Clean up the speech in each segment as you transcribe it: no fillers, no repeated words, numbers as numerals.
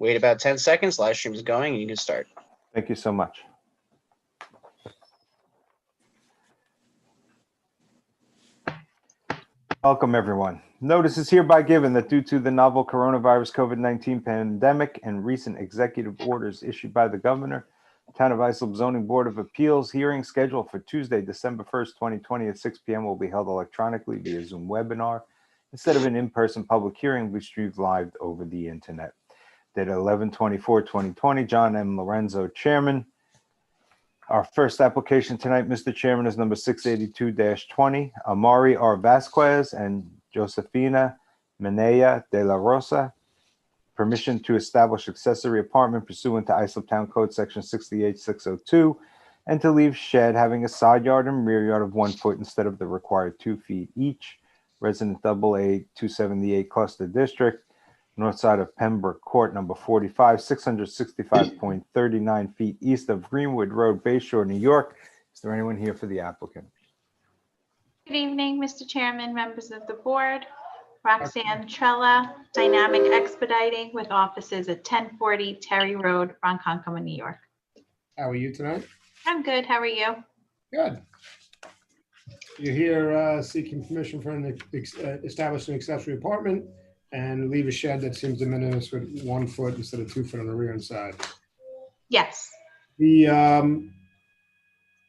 Wait about 10 seconds. Live stream is going and you can start. Thank you so much. Welcome, everyone. Notice is hereby given that due to the novel coronavirus COVID-19 pandemic and recent executive orders issued by the governor, Town of Islip Zoning Board of Appeals hearing scheduled for Tuesday, December 1st, 2020 at 6 p.m. will be held electronically via Zoom webinar instead of an in-person public hearing will be streamed live over the internet. Dated 11/24/2020, John M. Lorenzo, Chairman. Our first application tonight, Mr. Chairman, is number 682-20. Amari R. Vasquez and Josefina Menea de la Rosa. Permission to establish accessory apartment pursuant to Islip Town Code Section 68602 and to leave shed having a side yard and rear yard of 1 foot instead of the required 2 feet each. Resident AA 278 Cluster District. North side of Pembroke Court, number 45, 665.39 feet east of Greenwood Road, Bayshore, New York. Is there anyone here for the applicant? Good evening, Mr. Chairman, members of the board. Roxanne Trella, Dynamic Expediting with offices at 1040 Terry Road, Ronkonkoma, New York. How are you tonight? I'm good. How are you? Good. You're here seeking permission for establish an accessory apartment and leave a shed that seems de minimis with 1 foot instead of 2 foot on the rear and side. Yes. The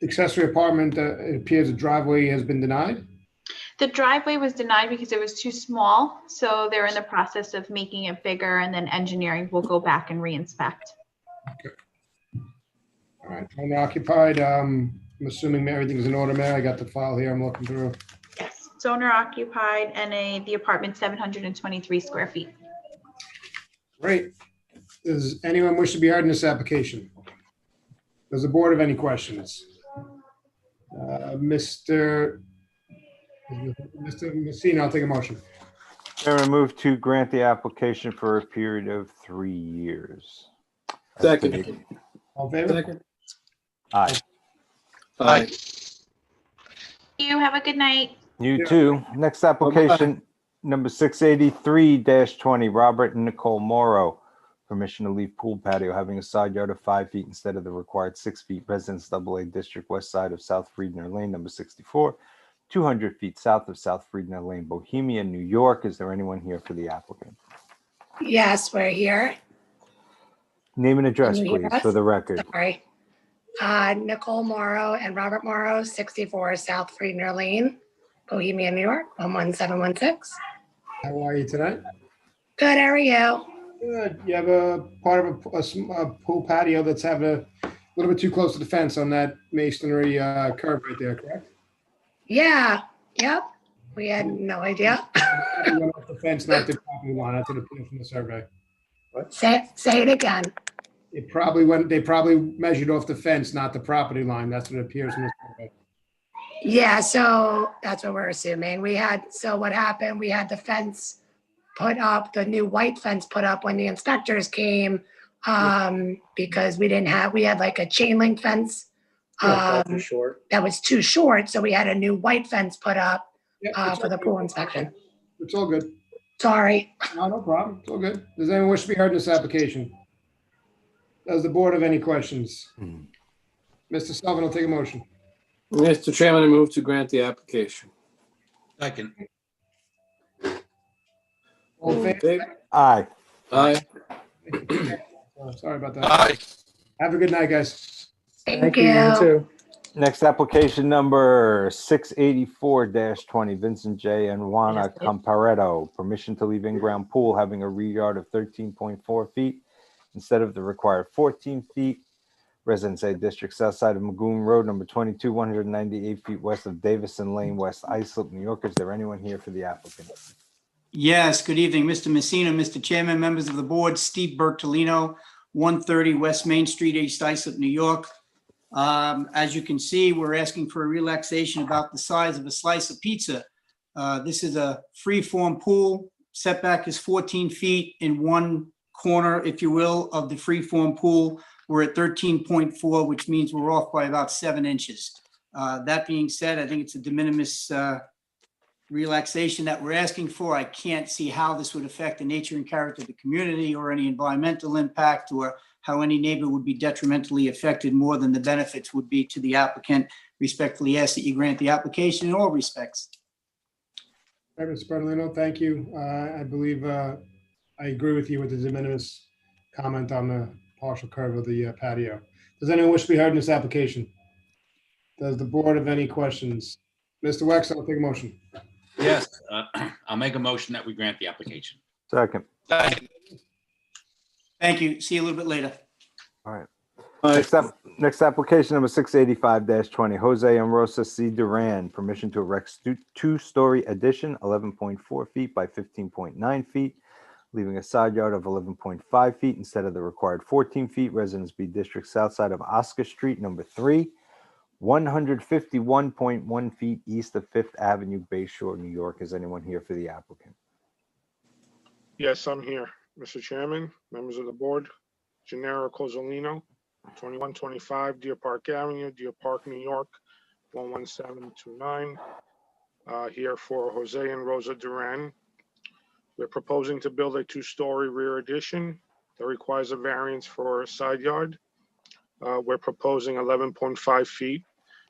accessory apartment, it appears the driveway has been denied. The driveway was denied because it was too small. So they're in the process of making it bigger, and then engineering will go back and re-inspect. Okay. All right. Owner occupied. I'm assuming everything's in order, Mary. I got the file here. I'm looking through. Yes. It's owner occupied, and the apartment 723 square feet. Great. Does anyone wish to be heard in this application? Does the board have any questions? Mr. Messina, I'll take a motion. Chairman, move to grant the application for a period of 3 years. Second. All in favor? Second. Aye. Aye. You have a good night. You too. Next application, number 683-20, Robert and Nicole Morrow. Permission to leave pool patio having a side yard of 5 feet instead of the required 6 feet. Residence AA District, west side of South Friedner Lane, number 64, 200 feet south of South Friedner Lane, Bohemia, New York. Is there anyone here for the applicant? Yes, we're here. Name and address, Can you hear please, for us? the record. Sorry. Nicole Morrow and Robert Morrow, 64 South Friedner Lane, Bohemia, New York, 11716. How are you tonight? Good, how are you? Good. You have a part of a pool patio that's having a little bit too close to the fence on that masonry curve right there, correct? Yeah, yep. We had no idea. It went off the fence, not the property line. That's what it appears from the survey. Say it again. They probably measured off the fence, not the property line. That's what it appears from the survey. Yeah, so that's what we're assuming. So what happened, we had the fence put up, the new white fence put up when the inspectors came, because we had like a chain link fence. That was too short, so we had a new white fence put up for the pool inspection. It's all good. Sorry. No problem. It's all good. Does anyone wish to be heard in this application? Does the board have any questions? Mr. Sullivan will take a motion. Mr. Chairman, I move to grant the application. Second. All in favor? Aye. Aye. Sorry about that. Aye. Have a good night, guys. Thank you. Next application, number 684-20, Vincent J. and Juana Comparetto. Permission to leave in-ground pool having a rear yard of 13.4 feet instead of the required 14 feet. Residence A District, south side of Magoon Road, number 22, 198 feet west of Davison Lane, West Islip, New York. Is there anyone here for the applicant? Yes, good evening, Mr. Messina, Mr. Chairman, members of the board, Steve Bertolino, 130 West Main Street, East Islip, New York. As you can see, we're asking for a relaxation about the size of a slice of pizza. This is a free-form pool. Setback is 14 feet in one corner, if you will, of the free-form pool. We're at 13.4, which means we're off by about 7 inches. That being said, I think it's a de minimis relaxation that we're asking for. I can't see how this would affect the nature and character of the community or any environmental impact or how any neighbor would be detrimentally affected more than the benefits would be to the applicant. Respectfully ask that you grant the application in all respects. All right, Mr. Bertolino, thank you. I believe I agree with you with the de minimis comment on the partial curve of the patio. Does anyone wish to be heard in this application? Does the board have any questions? Mr. Wex, I'll take a motion. Yes, I'll make a motion that we grant the application. Second. Thank you. See you a little bit later. All right. Aye. Next application number 685-20, Jose and Rosa C. Duran, permission to erect two-story addition, 11.4 feet by 15.9 feet, leaving a side yard of 11.5 feet instead of the required 14 feet. Residence B District, south side of Oscar Street, number 3, 151.1 feet east of Fifth Avenue, Bay Shore, New York. Is anyone here for the applicant? Yes, I'm here, Mr. Chairman, members of the board. Gennaro Cozzolino, 2125 Deer Park Avenue, Deer Park, New York, 11729. Here for Jose and Rosa Duran. We're proposing to build a two-story rear addition that requires a variance for a side yard. We're proposing 11.5 feet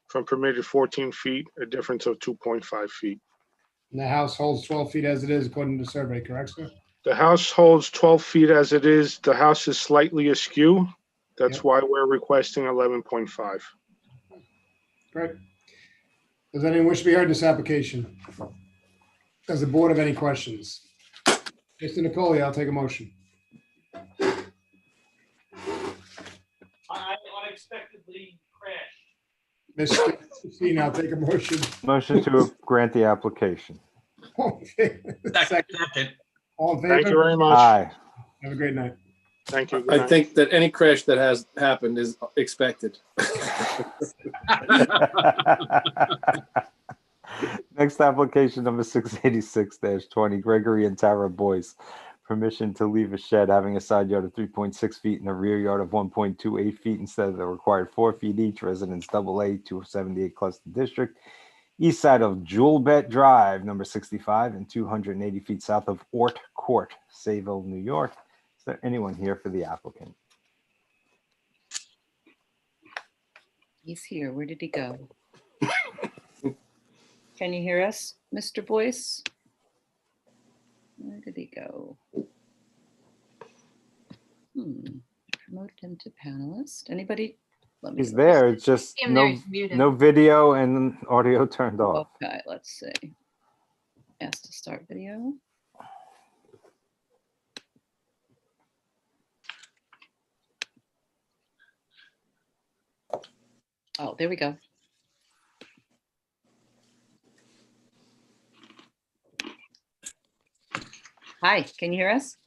from permitted 14 feet, a difference of 2.5 feet. And the house holds 12 feet as it is according to the survey, correct, sir? The house holds 12 feet as it is. The house is slightly askew. That's Yep. why we're requesting 11.5. Great. Does anyone wish to be heard in this application? Does the board have any questions? Mr. Nicoli, I'll take a motion. I unexpectedly crashed. Mr. Messina, I'll take a motion. Motion to grant the application. All in favor? Second. All in Thank you favor? very much. Aye. Have a great night. Thank you. Good I night. think that any crash that has happened is expected. Next application number 686-20, Gregory and Tara Boyce. Permission to leave a shed having a side yard of 3.6 feet and a rear yard of 1.28 feet instead of the required 4 feet each. Residence AA, 278 Cluster District, east side of Julebet Drive, number 65, and 280 feet south of Ort Court, Sayville, New York. Is there anyone here for the applicant? He's here. Where did he go? Can you hear us, Mr. Boyce? Where did he go? Promoted him to panelist. Anybody? Let me. He's there. It's just See him there, no, he's muted. no video and audio turned off. Okay, let's see. Asked to start video. Oh, there we go. Hi, can you hear us?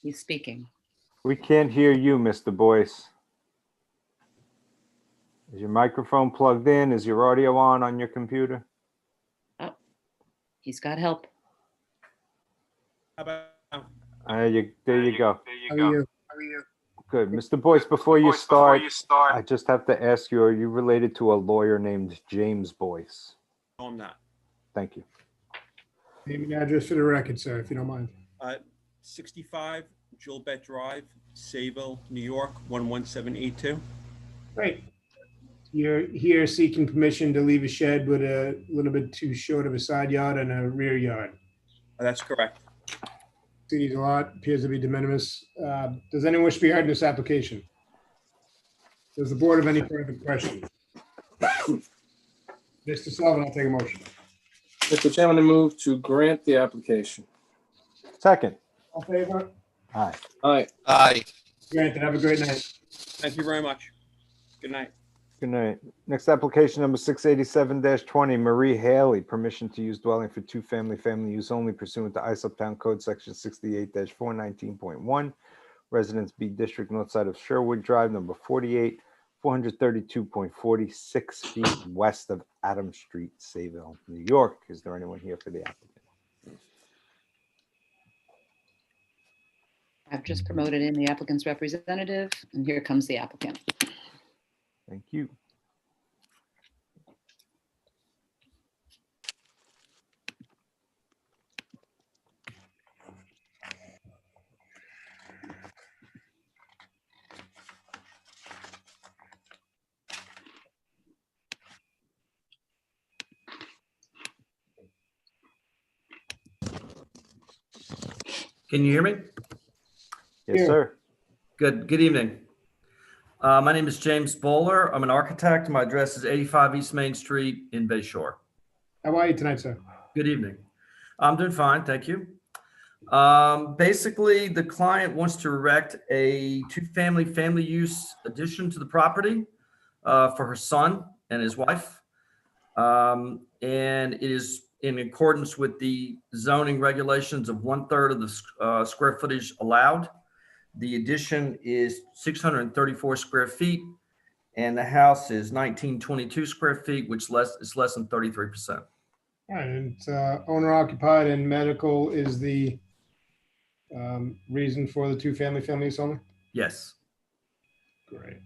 He's speaking. We can't hear you, Mr. Boyce. Is your microphone plugged in? Is your audio on your computer? He's got help. There you go. How are you? Good. Mr. Boyce, before you start, I just have to ask you, are you related to a lawyer named James Boyce? No, I'm not. Thank you. Name and address for the record, sir, if you don't mind. 65 Julebet Drive, Sayville, New York, 11782. Great. You're here seeking permission to leave a shed with a little bit too short of a side yard and a rear yard. That's correct. City's a lot, appears to be de minimis. Does anyone wish to be heard in this application? Does the board have any further questions? Mr. Sullivan, I'll take a motion. Mr. Chairman, I move to grant the application. Second. All in favor? Aye. Aye. Granted, have a great night. Thank you very much. Good night. Good night. Next application number 687-20, Marie Haley, permission to use dwelling for family use only pursuant to isotown code section 68-419.1. Residence B District, north side of Sherwood Drive, number 48, 432.46 feet west of Adams Street, Sayville, New York. Is there anyone here for the applicant? I've just promoted in the applicant's representative, and here comes the applicant. Thank you. Can you hear me? Yes, Here. sir. Good evening. My name is James Bowler. I'm an architect. My address is 85 East Main Street in Bay Shore. How are you tonight, sir? Good evening. I'm doing fine, thank you. Basically, the client wants to erect a family use addition to the property for her son and his wife. And it is in accordance with the zoning regulations of 1/3 of the square footage allowed. The addition is 634 square feet, and the house is 1922 square feet, which is less than 33%. All right, and owner occupied and medical is the reason for the family use only? Yes. Great.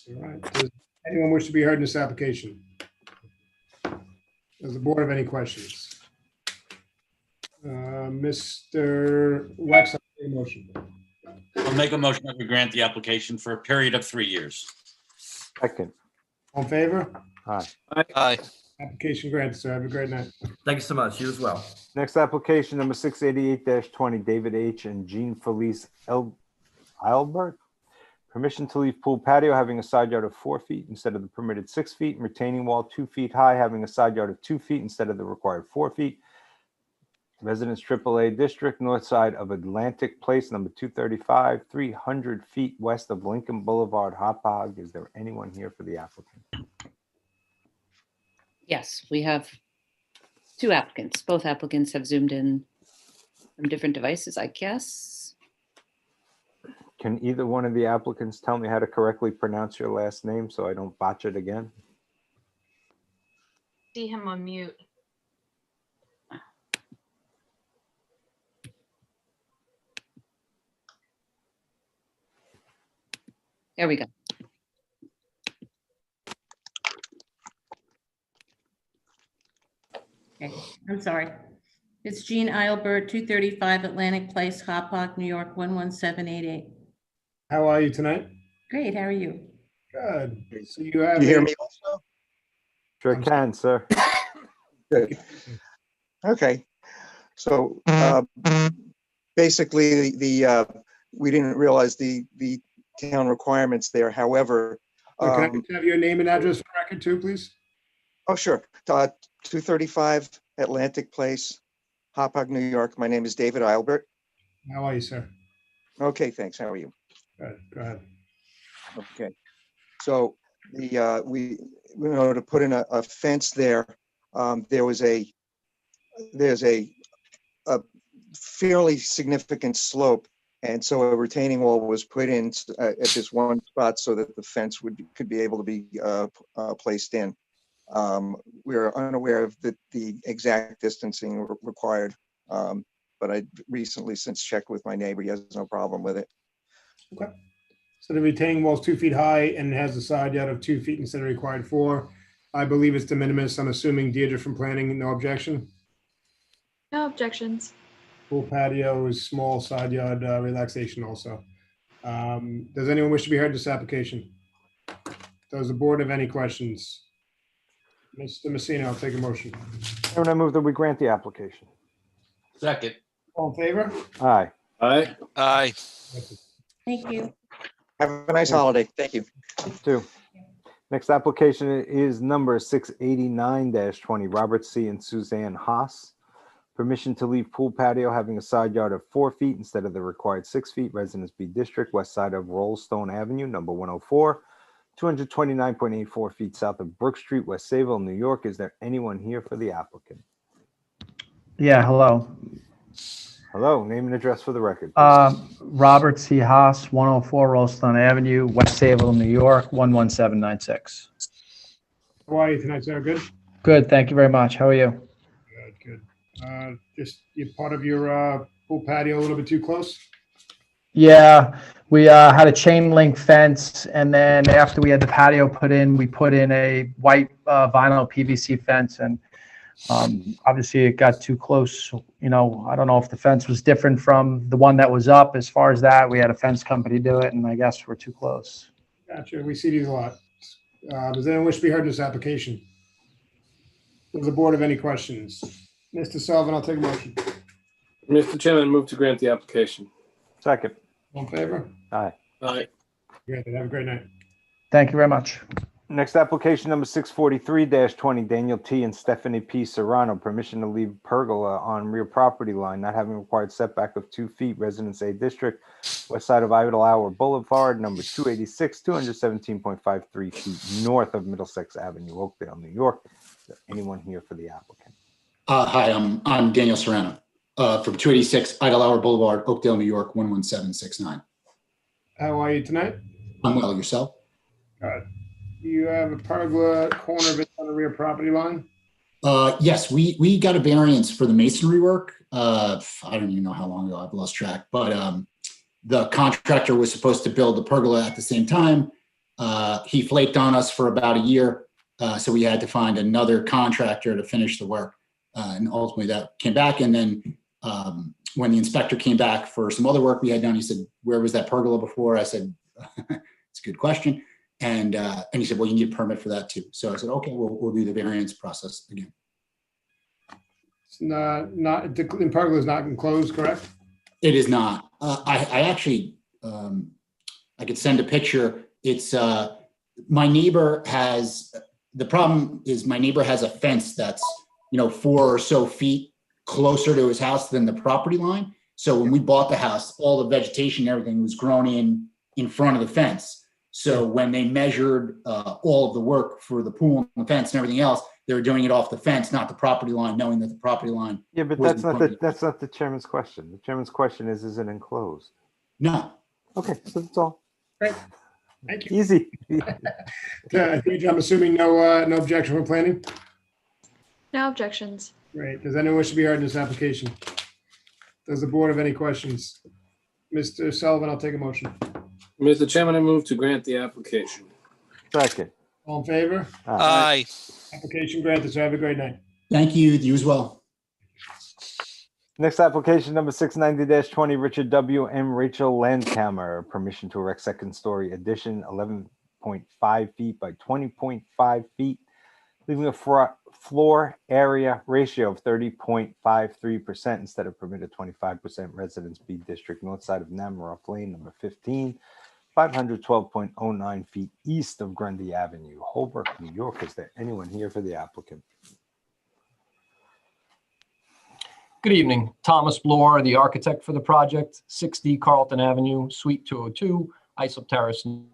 All right. Does anyone wish to be heard in this application? Does the board have any questions? Mr. Wex, I'll take a motion. I'll make a motion that we grant the application for a period of 3 years. Second. All in favor? Aye. Aye. Application granted, sir. Have a great night. Thank you so much. You as well. Next application, number 688-20, David H. and Jean Felice Eilbert. Permission to leave pool patio having a side yard of 4 feet instead of the permitted 6 feet, and retaining wall 2 feet high having a side yard of 2 feet instead of the required 4 feet. Residence AAA District, north side of Atlantic Place, number 235, 300 feet west of Lincoln Boulevard, Hauppauge. Is there anyone here for the applicant? Yes, we have two applicants. Both applicants have zoomed in from different devices, I guess. Can either one of the applicants tell me how to correctly pronounce your last name so I don't botch it again? See him on mute. There we go. Okay, I'm sorry. It's Jean Eilbert, 235 Atlantic Place, Hauppauge, New York, 11788. How are you tonight? Great, how are you? Good. So you have. You hear me also? Sure can, sir. Good. Okay. So basically, we didn't realize the town requirements there. However, Can I just have your name and address for the record too, please? oh, sure. 235 Atlantic Place, Hauppauge, New York. My name is David Eilbert. How are you, sir? Okay, thanks. How are you? Good. Go ahead. Okay. So we in order to put in a fence there, there's a fairly significant slope. And so a retaining wall was put in at this one spot so that the fence could be able to be placed in. We're unaware of the exact distancing required, but I recently since checked with my neighbor. He has no problem with it. Okay. So the retaining wall is 2 feet high and has a side yard of 2 feet instead of required 4. I believe it's de minimis. I'm assuming Deirdre from planning, no objection. No objections. Pool patio is small side yard relaxation also. Does anyone wish to be heard in this application? Does the board have any questions? Mr. Messina, I'll take a motion. Chairman, I move that we grant the application. Second. All in favor? Aye. Aye. Aye. Thank you. Have a nice holiday. Thank you. Two. Next application is number 689-20, Robert C. and Suzanne Haas. Permission to leave pool patio having a side yard of 4 feet instead of the required 6 feet. Residence B District, west side of Rollstone Avenue, number 104, 229.84 feet south of Brook Street, West Sayville, New York. Is there anyone here for the applicant? Yeah, hello. Hello, name and address for the record, please. Robert C. Haas, 104 Rollstone Avenue, West Sayville, New York, 11796. How are you tonight, sir? Good? Good, thank you very much. How are you? Good. Just you're part of your pool patio a little bit too close? Yeah, we had a chain link fence, and then after we had the patio put in, we put in a white vinyl PVC fence, and obviously it got too close. You know, I don't know if the fence was different from the one that was up. As far as that, we had a fence company do it, and I guess we're too close. Gotcha. We see these a lot. Does anyone wish to be heard in this application? Does the board have any questions? Mr. Sullivan, I'll take a motion. Mr. Chairman, move to grant the application. Second. All in favor? Aye. Aye. Granted. Have a great night. Thank you very much. Next application number 643-20, Daniel T. and Stephanie P. Serrano, permission to leave pergola on rear property line, not having required setback of 2 feet, Residence A District, west side of Idle Hour Boulevard, number 286, 217.53 feet north of Middlesex Avenue, Oakdale, New York. Is there anyone here for the applicant? Hi, I'm Daniel Serrano from 286 Idle Hour Boulevard, Oakdale, New York, 11769. How are you tonight? I'm well, yourself? Good. You have a pergola corner of it on the rear property line? Yes, we got a variance for the masonry work. I don't even know how long ago, I've lost track, but the contractor was supposed to build the pergola at the same time. He flaked on us for about a year, so we had to find another contractor to finish the work. And ultimately that came back. And then when the inspector came back for some other work we had done, he said, "Where was that pergola before?" I said, "It's a good question." And he said, "Well, you need a permit for that too." So I said, "Okay, we'll do the variance process again." It's the pergola is not enclosed, correct? It is not. I actually, I could send a picture. It's my neighbor has, the problem is my neighbor has a fence that's, 4 or so feet closer to his house than the property line. So when we bought the house, all the vegetation and everything was grown in front of the fence. So when they measured all of the work for the pool and the fence and everything else, they were doing it off the fence, not the property line, knowing that the property line. Yeah, but was that's not the chairman's question. The chairman's question is it enclosed? No. Okay, so that's all. Great. Thank you. Easy. I'm assuming no objection from planning? No objections. Great. Does anyone wish to be heard in this application? Does the board have any questions? Mr. Sullivan, I'll take a motion. Mr. Chairman, I move to grant the application. Second. All in favor? Aye. Application granted, so have a great night. Thank you. You as well. Next application number 690-20, Richard W. and Rachel Landkammer, permission to erect second story addition, 11.5 feet by 20.5 feet, leaving a floor area ratio of 30.53% instead of permitted 25%, Residence B District, north side of Namaroff Lane, number 15, 512.09 feet east of Grundy Avenue, Holbrook, New York. Is there anyone here for the applicant? Good evening. Thomas Bloor, the architect for the project, 60 Carlton Avenue, Suite 202, Islip Terrace, New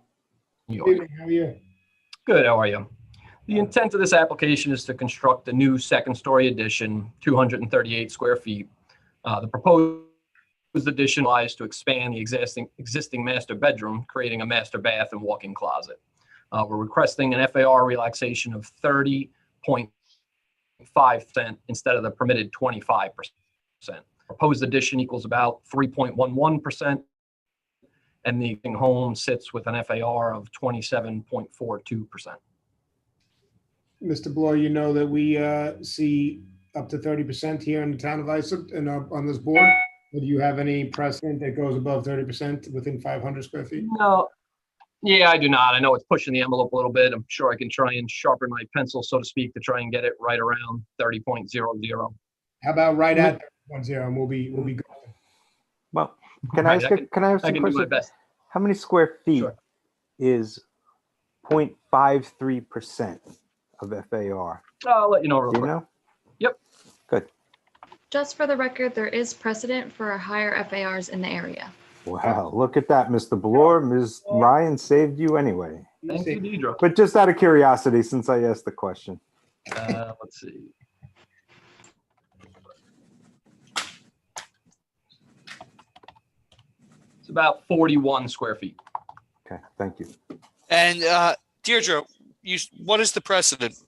York. Good evening. How are you? Good. How are you? The intent of this application is to construct a new second-story addition, 238 square feet. The proposed addition lies to expand the existing master bedroom, creating a master bath and walk-in closet. We're requesting an FAR relaxation of 30.5% instead of the permitted 25%. Proposed addition equals about 3.11%, and the home sits with an FAR of 27.42%. Mr. Bloor, you know that we see up to 30% here in the town of Islip and on this board. Do you have any precedent that goes above 30% within 500 square feet? No. Yeah, I do not. I know it's pushing the envelope a little bit. I'm sure I can try and sharpen my pencil, so to speak, to try and get it right around 30.00. How about right at 30.0 and we'll be good. Well, can I ask some questions? How many square feet is 0.53% of FAR? I'll let you know real Do quick. you know? Yep. Good. Just for the record, there is precedent for higher FARs in the area. Wow, look at that, Mr. Bloor. Ms. Ryan saved you anyway. Thank you, Deidre. But just out of curiosity, since I asked the question. Let's see. It's about 41 square feet. Okay, thank you. And Deirdre, what is the precedent?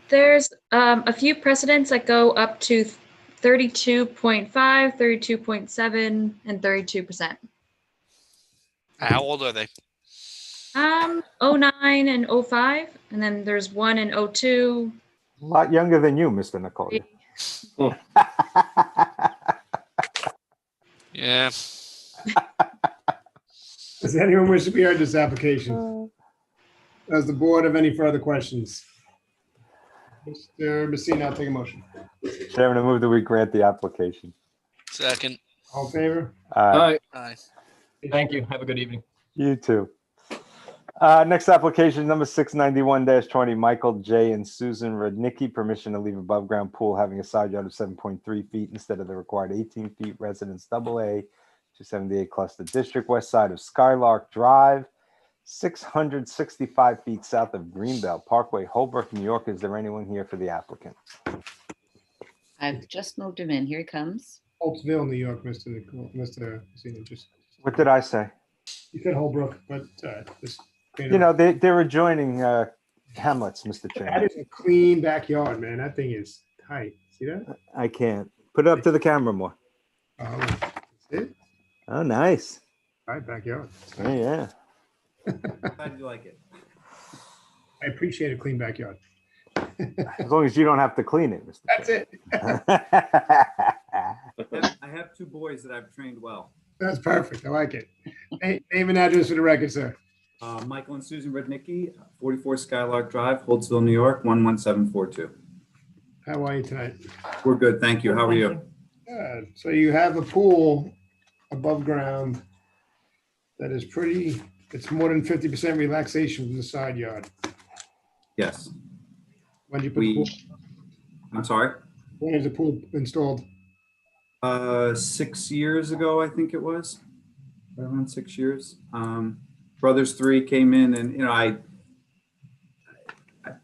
There's a few precedents that go up to 32.5, 32.7, and 32%. How old are they? 09 and 05, and then there's one in 02. A lot younger than you, Mr. Nicole. Yeah. Does anyone wish to be heard in this application? Does the board have any further questions? Mr. Messina, I'll take a motion. Chairman, I move that we grant the application. Second. All in favor? Aye. Aye. Thank you. Have a good evening. You too. Next application, number 691-20, Michael J. and Susan Rudnicki, permission to leave above ground pool having a side yard of 7.3 feet instead of the required 18 feet, residence AA, 278 Cluster District, west side of Skylark Drive, 665 feet south of Greenbelt Parkway, Holbrook, New York. Is there anyone here for the applicant? I've just moved him in. Here he comes. Holtzville, New York, Mr. Messina, just, What did I say? you said Holbrook, but just. You know, they're adjoining hamlets, Mr. That Chairman. is a clean backyard, man. That thing is tight. See that? I can't. Put it up to the camera more. Oh, see? Oh, nice. Tight backyard. Oh, yeah. How do you like it? I appreciate a clean backyard. As long as you don't have to clean it, Mr. That's it. I have two boys that I've trained well. That's perfect. I like it. Hey, name and address for the record, sir. Michael and Susan Rudnicki, 44 Skylark Drive, Holtzville, New York, 11742. How are you tonight? We're good, thank you. How are you? Good. So you have a pool above ground that is pretty, it's more than 50% relaxation from the side yard. Yes. When did you put the pool? I'm sorry? When is the pool installed? 6 years ago, I think it was. Around 6 years. Brothers 3 came in, and I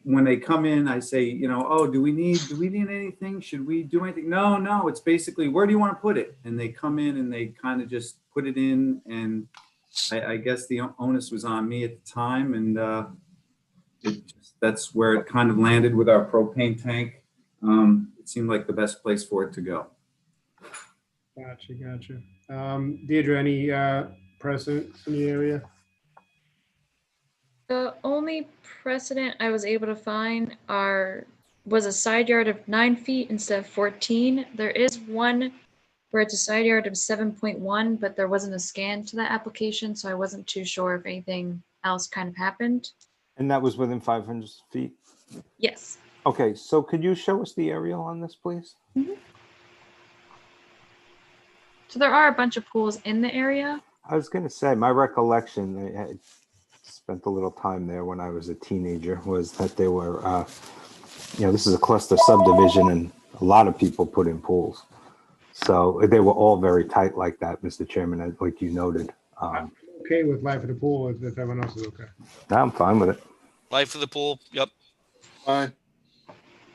when they come in, I say, oh, do we need anything? Should we do anything? No, it's basically, where do you want to put it? And they come in and they kind of just put it in, and I guess the onus was on me at the time, and that's where it kind of landed with our propane tank. It seemed like the best place for it to go. Gotcha. Deirdre, any precedent in the area? The only precedent I was able to find was a side yard of 9 feet instead of 14. There is one where it's a side yard of 7.1, but there wasn't a scan to that application, so I wasn't too sure if anything else kind of happened. And that was within 500 feet? Yes. Okay, so could you show us the aerial on this, please? So there are a bunch of pools in the area. I was going to say, my recollection, I had spent a little time there when I was a teenager, was that they were, this is a cluster subdivision and a lot of people put in pools. So they were all very tight like that, Mr. Chairman, like you noted. I'm okay with life of the pool if everyone else is okay. I'm fine with it. Life of the pool. Yep. Fine.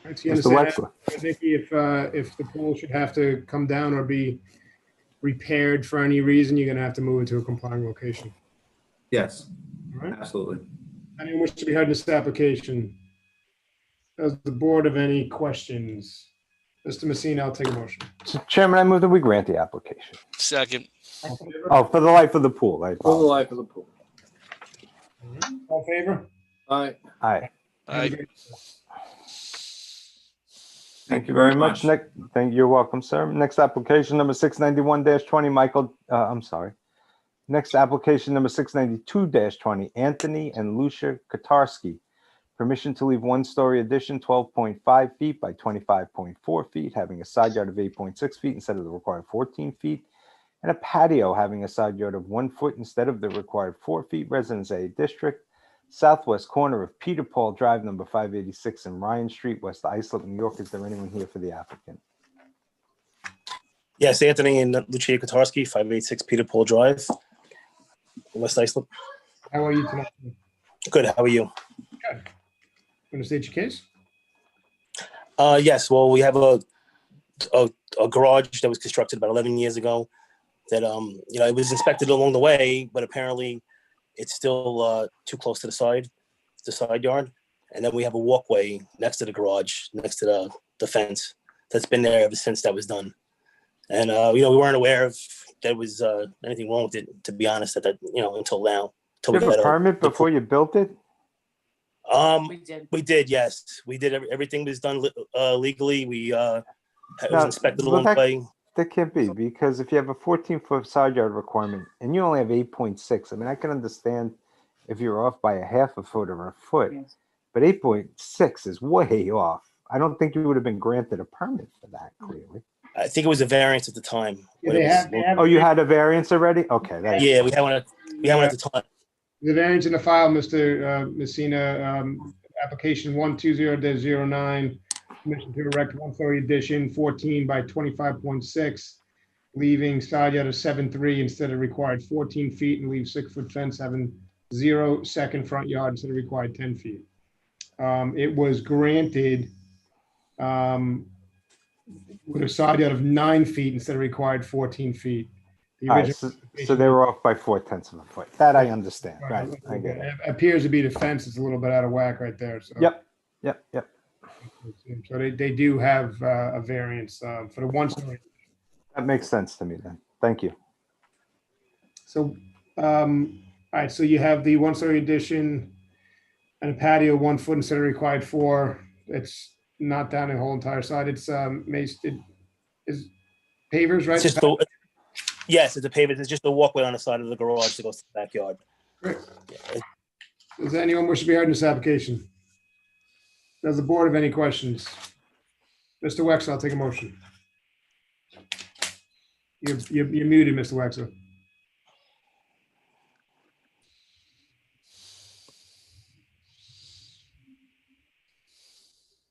Right, so you Mr. understand, Nikki, if the pool should have to come down or be repaired for any reason, you're going to have to move it to a complying location. Yes, All right. absolutely. Anyone wish to be heard in this application? Does the board have any questions? Mr. Messina, I'll take a motion. So, Chairman, I move that we grant the application. Second. Oh, for the life of the pool. For the life of the pool. All in favor? Aye. Aye. Aye. Thank you very much. You're welcome, sir. Next application number 691-20, Next application number 692-20, Anthony and Lucia Kotarski. Permission to leave one-story addition, 12.5 feet by 25.4 feet, having a side yard of 8.6 feet instead of the required 14 feet, and a patio having a side yard of 1 foot instead of the required 4 feet, Residence A District, southwest corner of Peter Paul Drive, number 586 and Ryan Street, West Islip, New York. Is there anyone here for the applicant? Yes, Anthony and Lucia Kotarski, 586 Peter Paul Drive, West Islip. How are you tonight? Good, how are you? Good. Want to state your case? Yes, well, we have a garage that was constructed about 11 years ago that, it was inspected along the way, but apparently it's still too close to the side yard. And then we have a walkway next to the garage, next to the fence that's been there ever since that was done. And, we weren't aware of there was anything wrong with it, to be honest, until now. Did you have a permit before you built it? We did, yes. We did. Everything was done legally. It was inspected along the way. That can't be, because if you have a 14-foot side yard requirement and you only have 8.6, I mean, I can understand if you're off by a half a foot or a foot, but 8.6 is way off. I don't think you would have been granted a permit for that, clearly. I think it was a variance at the time. Yeah, when it they was- have- they have- Oh, you had a variance already? Okay. That Yeah, we had one at the time. The variance in the file, Mr. Messina, application 120-09, permission to erect one-story addition, 14 by 25.6, leaving side yard of 7.3 instead of required 14 feet, and leave 6-foot fence having 0 second front yard instead of required 10 feet. It was granted with a side yard of 9 feet instead of required 14 feet. The All right, original so they were off by 0.4 of a foot. That I understand. Right, Right. I get it. It appears to be the fence is a little bit out of whack right there, so. Yep. So they do have a variance for the one story. That makes sense to me then. Thank you. So, all right, so you have the one-story addition and a patio 1 foot instead of required 4. It's not down the whole entire side. It's it is pavers, right? It's just yes, it's a pavement. It's just a walkway on the side of the garage that goes to the backyard. Great. Does anyone wish to be heard in this application? Does the board have any questions? Mr. Wexler, I'll take a motion. You're muted, Mr. Wexler.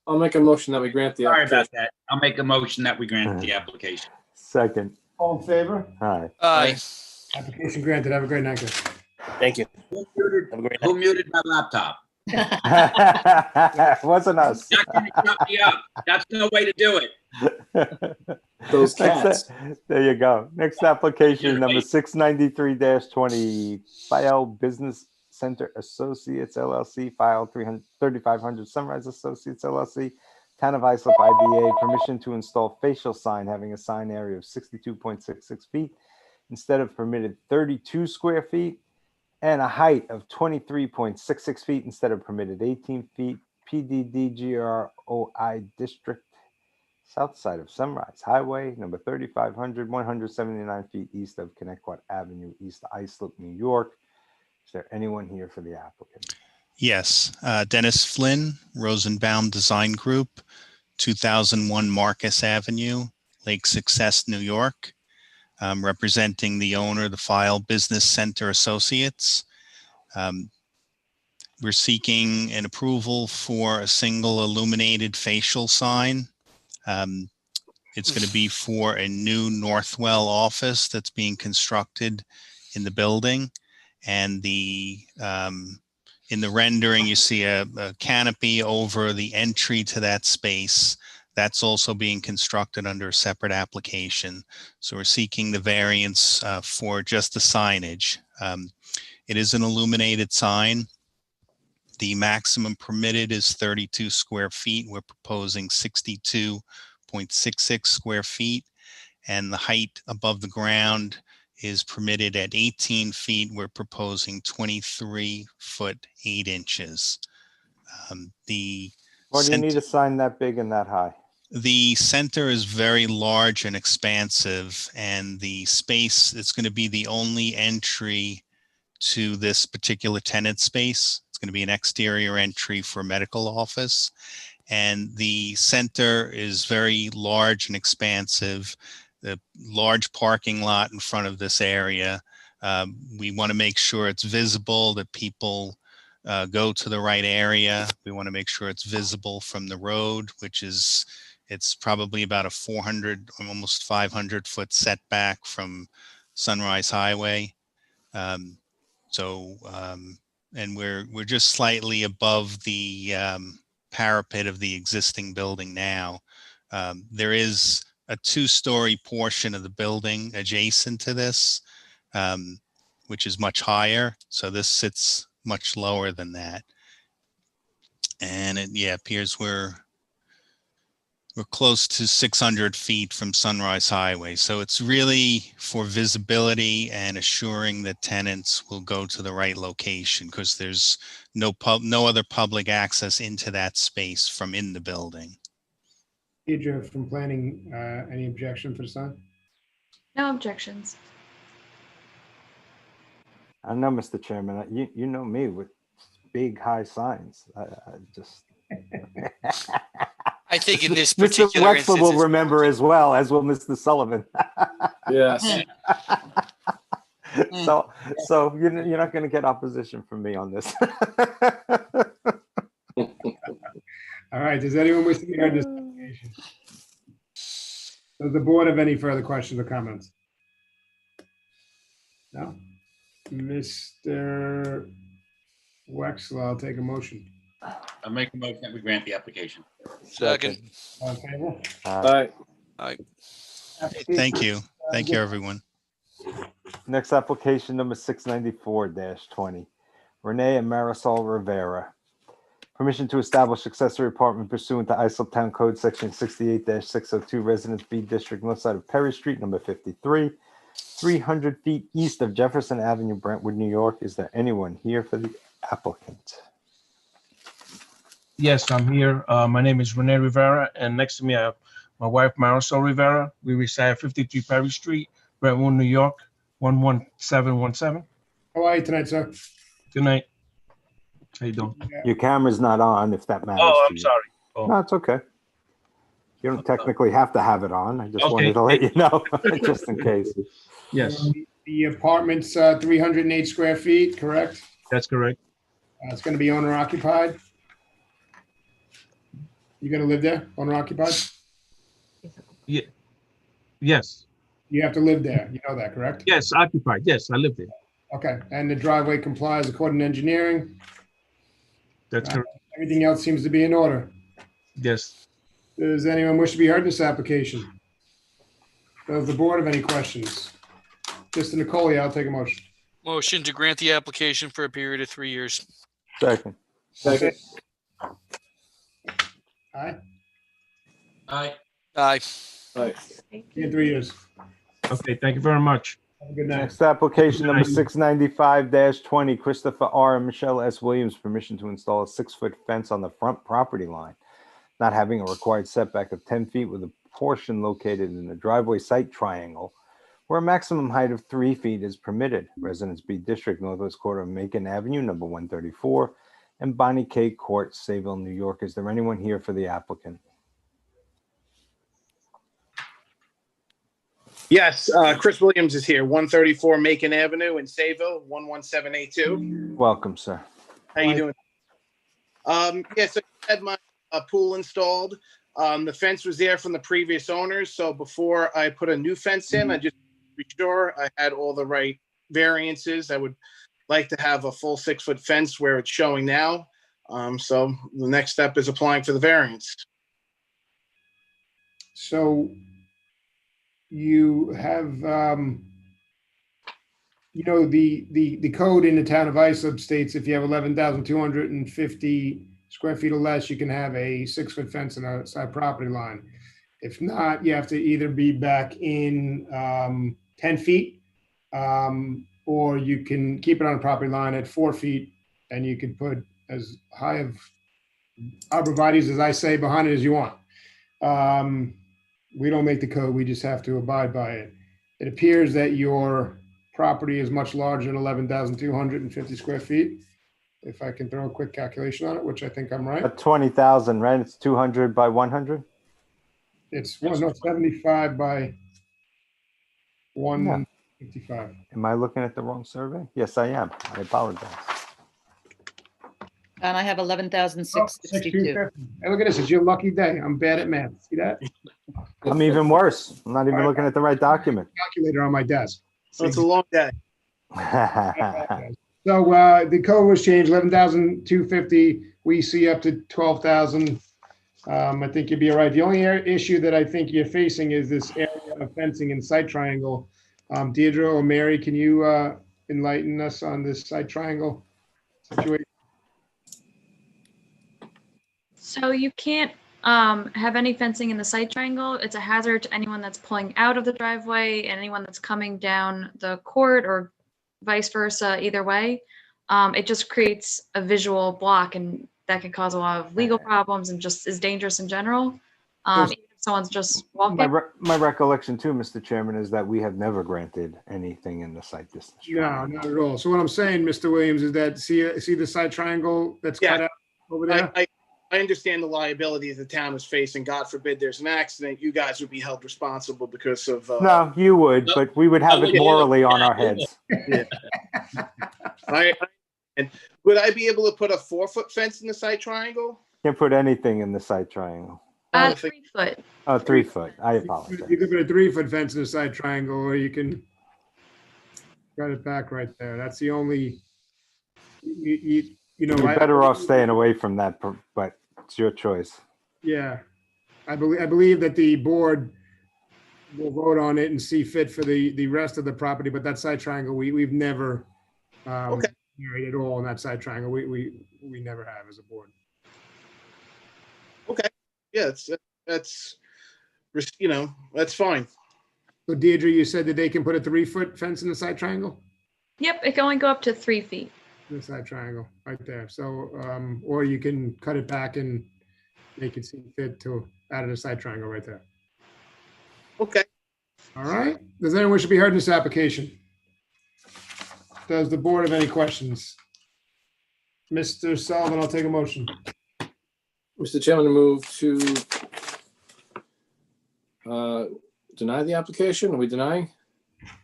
I'll make a motion that we grant the Sorry application. about that. I'll make a motion that we grant the application. Second. All in favor? All right. Aye. Application granted. Have a great night, guys. Thank you. Who muted my laptop? Wasn't us. Not gonna shut me up. That's no way to do it. Those Next, cats. there you go. Next application number 693-20, File Business Center Associates LLC, file 3500 Sunrise Associates LLC, Town of Islip IDA, permission to install facial sign having a sign area of 62.66 feet instead of permitted 32 square feet, and a height of 23.66 feet instead of permitted 18 feet, PDDGROI District, south side of Sunrise Highway, number 3500, 179 feet east of Connecticut Avenue, East Islip, New York. Is there anyone here for the applicant? Yes, Dennis Flynn, Rosenbaum Design Group, 2001 Marcus Avenue, Lake Success, New York. Representing the owner of the File Business Center Associates. We're seeking an approval for a single illuminated facial sign. It's going to be for a new Northwell office that's being constructed in the building. And in the rendering, you see a canopy over the entry to that space. That's also being constructed under a separate application. So we're seeking the variance for just the signage. It is an illuminated sign. The maximum permitted is 32 square feet. We're proposing 62.66 square feet. And the height above the ground is permitted at 18 feet. We're proposing 23 foot 8 inches. Why do you need a sign that big and that high? The center is very large and expansive, and the space, it's going to be the only entry to this particular tenant space. It's going to be an exterior entry for a medical office. And the center is very large and expansive. The large parking lot in front of this area. We want to make sure it's visible, that people go to the right area. We want to make sure it's visible from the road, which is, it's probably about a 400, almost 500 foot setback from Sunrise Highway. And we're just slightly above the parapet of the existing building now. There is a 2-story portion of the building adjacent to this, which is much higher. So this sits much lower than that. And it appears we're close to 600 feet from Sunrise Highway. So it's really for visibility and assuring that tenants will go to the right location, because there's no other public access into that space from in the building. Deidre from planning, any objection for the sign? No objections. I know, Mr. Chairman, you know me with big, high signs. I just. I think in this Mr. particular Wexler instance, will it's- remember as well, as will Mr. Sullivan. Yes. So you're not going to get opposition from me on this. All right, does anyone wish to be heard in this application? Does the board have any further questions or comments? No? Mr. Wexler, I'll take a motion. I'll make a motion that we grant the application. Second. All in favor? Aye. Aye. Thank you. Thank you, everyone. Next application number 694-20. Renee and Marisol Rivera. Permission to establish accessory apartment pursuant to isotown code section 68-602, Residence B District, north side of Perry Street, number 53, 300 feet east of Jefferson Avenue, Brentwood, New York. Is there anyone here for the applicant? Yes, I'm here. My name is Rene Rivera, and next to me I have my wife Marisol Rivera. We reside at 53 Perry Street, Brentwood, New York, 11717. How are you tonight, sir? Good night. How you doing? Your camera's not on, if that matters. Oh, to I'm you. sorry. Oh. No, it's okay. You don't technically have to have it on. I just Okay. wanted to let you know, just in case. Yes, The apartment's 308 square feet, correct? that's correct. It's going to be owner occupied? You going to live there, owner occupied? Yeah. Yes. You have to live there, you know that, correct? Yes, occupied. Yes, I live there. Okay, and the driveway complies according to engineering? That's correct. Everything else seems to be in order. Yes. Does anyone wish to be heard in this application? Does the board have any questions? Mr. Nicole, I'll take a motion. Motion to grant the application for a period of 3 years. Second. Second. Aye, Aye. Aye. Aye. in 3 years. Okay, thank you very much. Have a good night. Next application number 695-20, Christopher R. and Michelle S. Williams, permission to install a 6-foot fence on the front property line, not having a required setback of 10 feet with a portion located in the driveway site triangle where a maximum height of 3 feet is permitted. Residence B District, northwest quarter of Macon Avenue, number 134, and Bonnie K. Court, Sayville, New York. Is there anyone here for the applicant? Yes, Chris Williams is here, 134 Macon Avenue in Sayville, 11782. Welcome, sir. How you doing? Yeah, so I had my pool installed. The fence was there from the previous owners, so before I put a new fence in, I just be sure I had all the right variances. I would like to have a full 6-foot fence where it's showing now. So the next step is applying for the variance. So you have, the code in the town of Islip states if you have 11,250 square feet or less, you can have a 6-foot fence on a side property line. If not, you have to either be back in 10 feet, or you can keep it on a property line at 4 feet, and you can put as high of arborvitae's, as I say, behind it as you want. We don't make the code, we just have to abide by it. It appears that your property is much larger than 11,250 square feet. If I can throw a quick calculation on it, which I think I'm right. At 20,000, right? It's 200 by 100? It's 75 by 155. Am I looking at the wrong survey? Yes, I am. I apologize. And I have 11,662. 6250. Hey, look at this, it's your lucky day. I'm bad at math. See that? I'm even worse. I'm not even looking at the right document. Calculator on my desk. So it's a long day. So the code was changed, 11,250. We see up to 12,000. I think you'd be all right. The only issue that I think you're facing is this area of fencing in site triangle. Deirdre or Mary, can you enlighten us on this site triangle situation? So you can't have any fencing in the site triangle. It's a hazard to anyone that's pulling out of the driveway and anyone that's coming down the court or vice versa, either way. It just creates a visual block, and that can cause a lot of legal problems and just is dangerous in general. Even if someone's just walking. My recollection too, Mr. Chairman, is that we have never granted anything in the site distance. No, not at all. So what I'm saying, Mr. Williams, is that see the side triangle that's cut out over there? I understand the liability the town is facing. God forbid there's an accident, you guys would be held responsible because of. No, you would, but we would have it morally on our heads. Yeah. And would I be able to put a 4-foot fence in the side triangle? Can't put anything in the side triangle. 3 foot. Oh, 3 foot. I apologize. You could put a 3-foot fence in the side triangle, or you can cut it back right there. That's the only, you know. You're better off staying away from that, but it's your choice. Yeah, I believe that the board will vote on it and see fit for the rest of the property, but that side triangle, we've never married at all in that side triangle. We never have as a board. Okay. Yeah, that's that's fine. So Deirdre, you said that they can put a 3-foot fence in the side triangle? Yep, it can only go up to 3 feet. In the side triangle, right there. So, or you can cut it back and make it see fit to add a side triangle right there. Okay. All right. Does anyone wish to be heard in this application? Does the board have any questions? Mr. Sullivan, I'll take a motion. Mr. Chairman, I move to deny the application. Are we denying?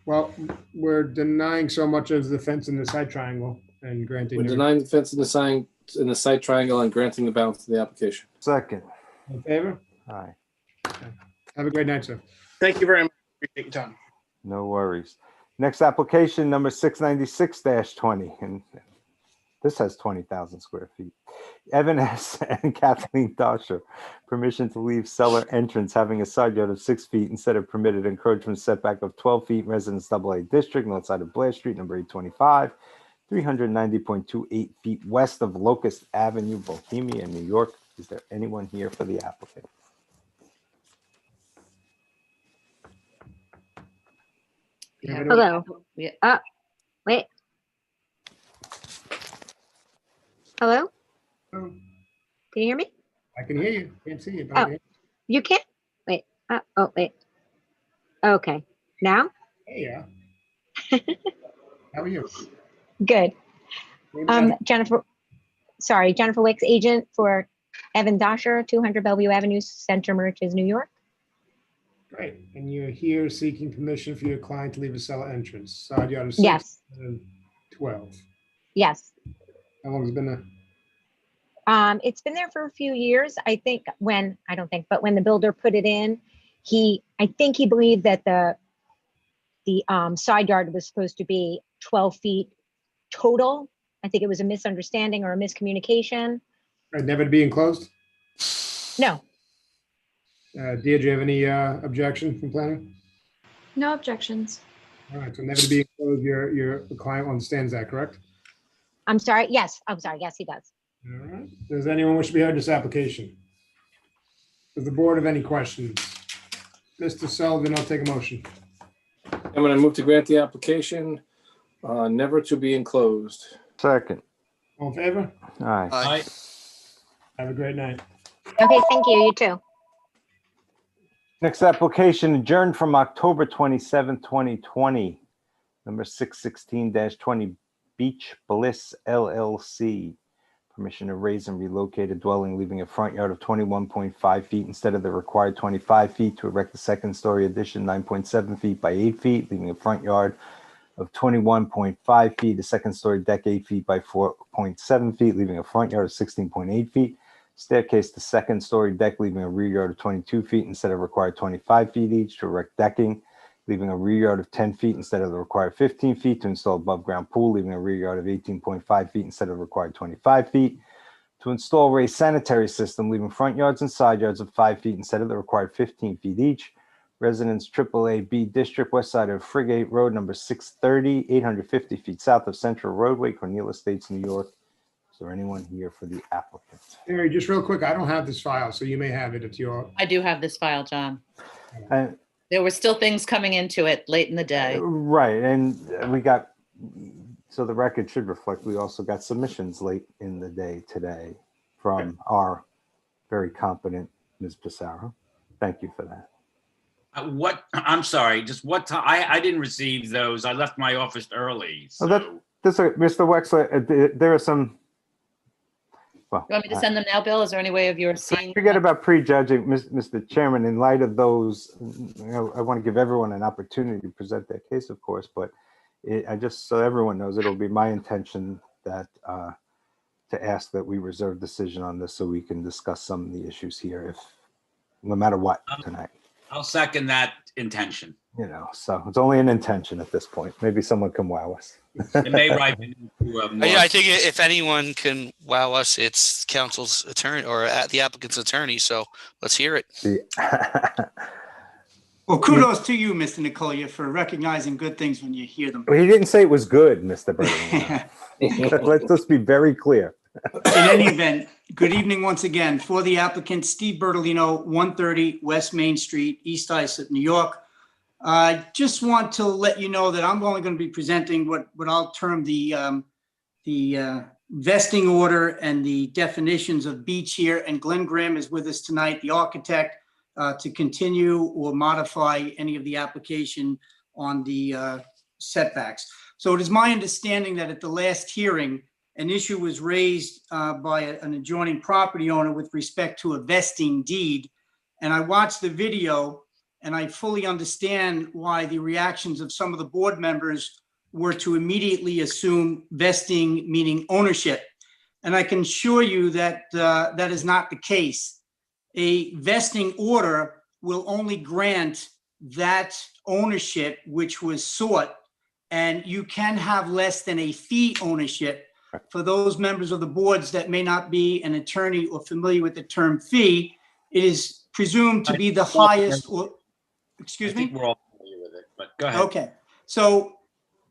Well, we're denying so much as the fence in the side triangle and granting. We're denying the fence in the side triangle and granting the balance of the application. Second. In favor? Aye. Have a great night, sir. Thank you very much. Appreciate your time. No worries. Next application, number 696-20, and this has 20,000 square feet. Evan S. and Kathleen Dosher, permission to leave cellar entrance having a side yard of 6 feet instead of permitted encroachment setback of 12 feet, Residence AA District, north side of Blair Street, number 825, 390.28 feet west of Locust Avenue, Bohemia, New York. Is there anyone here for the applicant? Hello. Wait. Hello? Hello. Can you hear me? I can hear you. Can't see you. But I Oh, can hear you can't? Wait. Wait. Okay. Now? you. Hey, yeah. How are you? Good. Jennifer Wicks, agent for Evan Dosher, 200 Bellevue Avenue, Center Merches, New York. Great. And you're here seeking permission for your client to leave a cellar entrance. Side yard of 6 Yes. and 12. Yes. How long has it been there? It's been there for a few years. But when the builder put it in, I think he believed that the side yard was supposed to be 12 feet total. I think it was a misunderstanding or a miscommunication. Right, never to be enclosed? No. Deirdre, do you have any objection from planning? No objections. All right, so never to be enclosed, your client understands that, correct? I'm sorry. Yes. I'm sorry. Yes, he does. All right. Does anyone wish to be heard in this application? Does the board have any questions? Mr. Sullivan, I'll take a motion. I'm going to move to grant the application, never to be enclosed. Second. All in favor? Aye. Aye. Have a great night. Okay. Thank you. You too. Next application adjourned from October 27, 2020, number 616-20, Beach Bliss LLC. Permission to raise and relocate a dwelling, leaving a front yard of 21.5 feet instead of the required 25 feet to erect a second-story addition 9.7 feet by 8 feet, leaving a front yard of 21.5 feet, a second-story deck 8 feet by 4.7 feet, leaving a front yard of 16.8 feet, staircase to second-story deck, leaving a rear yard of 22 feet instead of required 25 feet each to erect decking, leaving a rear yard of 10 feet instead of the required 15 feet to install above-ground pool, leaving a rear yard of 18.5 feet instead of the required 25 feet, to install raised sanitary system, leaving front yards and side yards of 5 feet instead of the required 15 feet each. Residence AAA B District, west side of Frigate Road, number 630, 850 feet south of Central Roadway, Cornelia Estates, New York. Is there anyone here for the applicant? Harry, just real quick, I don't have this file, so you may have it. It's your. I do have this file, John. And There were still things coming into it late in the day. right, and we got, so the record should reflect, we also got submissions late in the day today from our very competent Ms. Pissarro. Thank you for that. I'm sorry, just what time? I didn't receive those. I left my office early. So. Mr. Wexler, there are some, Well, You want me to send them now, Bill? Is there any way of yours seeing? forget about prejudging, Mr. Chairman. In light of those, I want to give everyone an opportunity to present their case, of course, but I just, so everyone knows, it'll be my intention that to ask that we reserve decision on this so we can discuss some of the issues here, if no matter what tonight. I'll second that intention. So it's only an intention at this point. Maybe someone can wow us. It may ripen into more. Yeah, I think if anyone can wow us, it's counsel's attorney or the applicant's attorney. So let's hear it. Well, kudos to you, Mr. Nicolia, for recognizing good things when you hear them. Well, he didn't say it was good, Mr. Bertolino. Let's just be very clear. In any event, good evening once again. For the applicant, Steve Bertolino, 130 West Main Street, East Islip, New York. I just want to let you know that I'm only going to be presenting what I'll term the vesting order and the definitions of beach here. And Glenn Graham is with us tonight, the architect, to continue or modify any of the application on the setbacks. So it is my understanding that at the last hearing, an issue was raised by an adjoining property owner with respect to a vesting deed. And I watched the video and I fully understand why the reactions of some of the board members were to immediately assume vesting, meaning ownership. And I can assure you that that is not the case. A vesting order will only grant that ownership which was sought, and you can have less than a fee ownership. For those members of the boards that may not be an attorney or familiar with the term fee, it is presumed to be the highest, or, excuse me? We're all familiar with it, but go ahead. Okay, so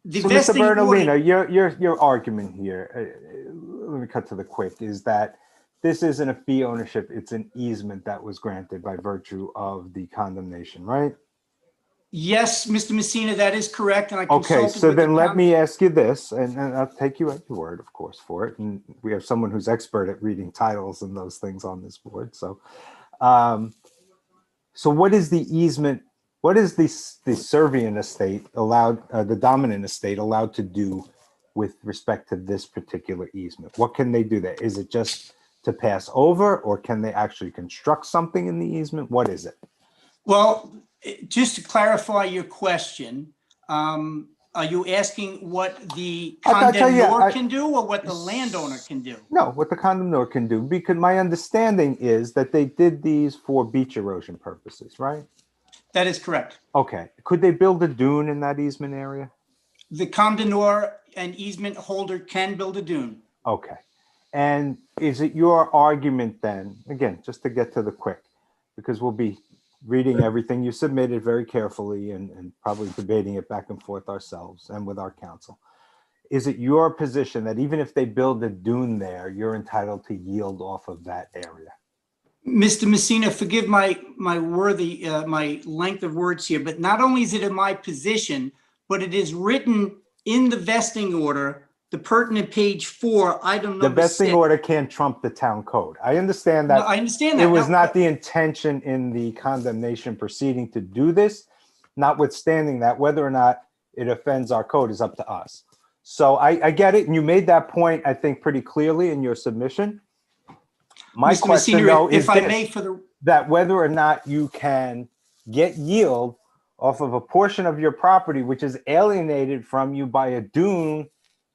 the So Mr. vesting Bertolino, order, your argument here, let me cut to the quick, is that this isn't a fee ownership, it's an easement that was granted by virtue of the condemnation, right? yes, Mr. Messina, that is correct, and I Okay, consulted so with then the let me ask you this, and I'll take you at your word, of course, for it. And we have someone who's expert at reading titles and those things on this board. So, so what is the easement? What is the Servian estate allowed, the dominant estate allowed to do with respect to this particular easement? What can they do there? Is it just to pass over, or can they actually construct something in the easement? What is it? Well, just to clarify your question, are you asking what the I'll tell you, condemnor can do or what the landowner can do? No, what the condemnor can do, because my understanding is that they did these for beach erosion purposes, right? That is correct. Okay. Could they build a dune in that easement area? The condemnor and easement holder can build a dune. Okay. And is it your argument then, again, just to get to the quick, because we'll be reading everything you submitted very carefully and probably debating it back and forth ourselves and with our counsel. Is it your position that even if they build a dune there, you're entitled to yield off of that area? Mr. Messina, forgive my length of words here, but not only is it in my position, but it is written in the vesting order, the pertinent page 4, item number 6. The vesting order can't trump the town code. I understand that. No, I understand that. It was not the intention in the condemnation proceeding to do this, notwithstanding that whether or not it offends our code is up to us. So I get it. And you made that point, I think, pretty clearly in your submission. My Mr. question, Messina, though, if is I this, may, for the that whether or not you can get yield off of a portion of your property, which is alienated from you by a dune,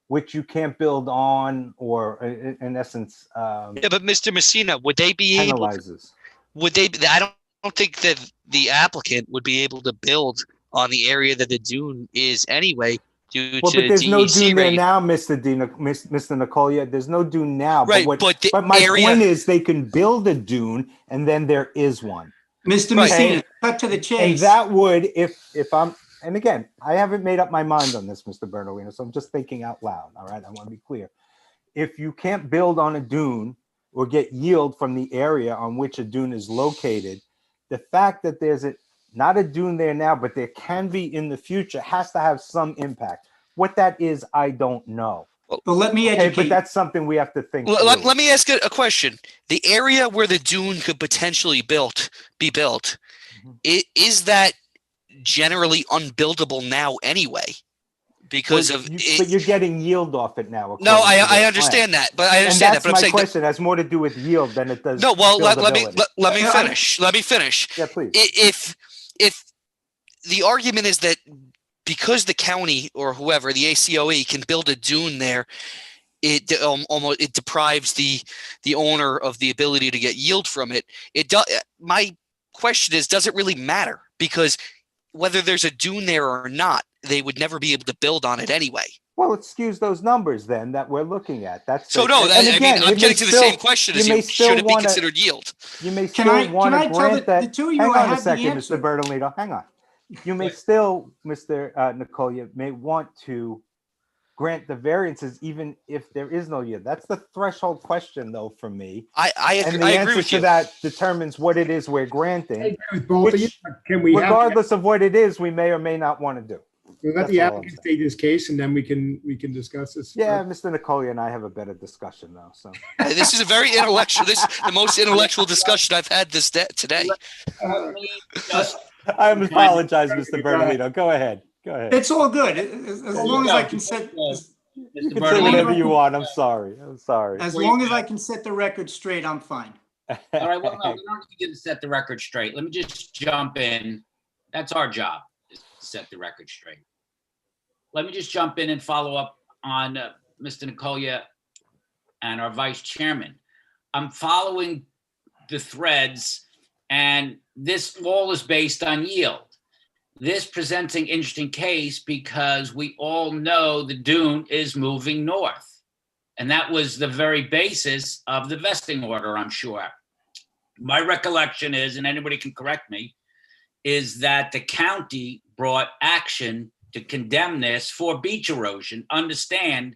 which you can't build on, or in essence, Yeah, but Mr. Messina, would they be able? penalizes. Would they? I don't think that the applicant would be able to build on the area that the dune is anyway, due Well, to but there's no DEC dune there reg- now, Mr. Nicolia. There's no dune now. Right, But the my area- point is they can build a dune and then there is one. Mr. Messina, cut to the chase. And that would, if I'm, and again, I haven't made up my mind on this, Mr. Bertolino, so I'm just thinking out loud, all right? I want to be clear. If you can't build on a dune or get yield from the area on which a dune is located, the fact that there's not a dune there now, but there can be in the future, has to have some impact. What that is, I don't know. But let me educate. But that's something we have to think Let me ask a question. The area where the dune could potentially be built, is that generally unbuildable now anyway? because Well, of but you're getting yield off it now. No, according to I their understand plan. that, but I And understand that. that's But I'm my saying question. It has more to do with yield than it does. no. Well, let me buildability. let me finish. Let me finish. Yeah, please. If the argument is that because the county or whoever, the ACOE, can build a dune there, it almost it deprives the owner of the ability to get yield from it. It does. My question is, does it really matter? Because whether there's a dune there or not, they would never be able to build on it anyway. Well, it skews those numbers then that we're looking at. That's So the, no. and again, I'm it may getting to the still- same question as may you. still Should it be wanna- considered yield? You may Can still I want to tell grant that. the two of you Hang I on a have the second, answer? Mr. Bertolino. Hang on. You may still, Mr. Nicolia, may want to grant the variances even if there is no yield. That's the threshold question, though, for me. I And agree, the I agree answer with to you. that determines what it is we're granting. I agree with both of you. Which, Can we have, regardless of what it is, we may or may not want to do. let That's the all I'm applicant state his case and then we can discuss this? Yeah, Mr. Nicolia and I have a better discussion though. So This is a very intellectual. This is the most intellectual discussion I've had today. I apologize, Mr. Bertolino. Go ahead. Go ahead. It's all good. As long as I can set, You can say whatever you want. I'm sorry. I'm sorry. as long as I can set the record straight, I'm fine. All right, well, no, we don't need to set the record straight. Let me just jump in. That's our job, is to set the record straight. Let me just jump in and follow up on Mr. Nicolia and our vice chairman. I'm following the threads, and this all is based on yield. This presents an interesting case because we all know the dune is moving north. And that was the very basis of the vesting order, I'm sure. My recollection is, and anybody can correct me, is that the county brought action to condemn this for beach erosion, understanding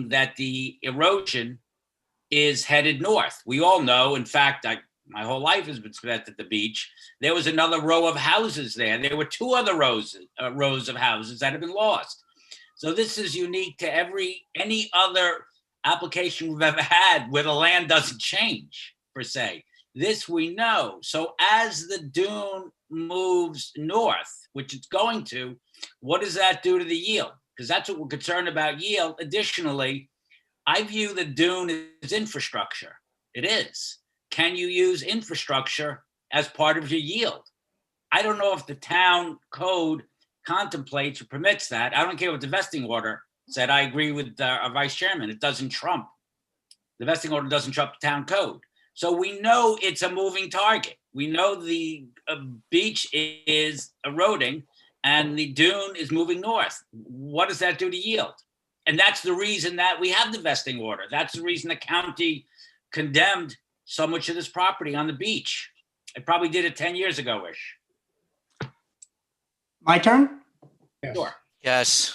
that the erosion is headed north. We all know, in fact, my whole life has been spent at the beach. There was another row of houses there. There were two other rows of houses that have been lost. So this is unique to any other application we've ever had where the land doesn't change, per se. This we know. So as the dune moves north, which it's going to, what does that do to the yield? Because that's what we're concerned about, yield. Additionally, I view the dune as infrastructure. It is. Can you use infrastructure as part of your yield? I don't know if the town code contemplates or permits that. I don't care what the vesting order said. I agree with our vice chairman. It doesn't trump. The vesting order doesn't trump the town code. So we know it's a moving target. We know the beach is eroding and the dune is moving north. What does that do to yield? And that's the reason that we have the vesting order. That's the reason the county condemned so much of this property on the beach. It probably did it 10 years ago-ish. My turn? Sure. Yes.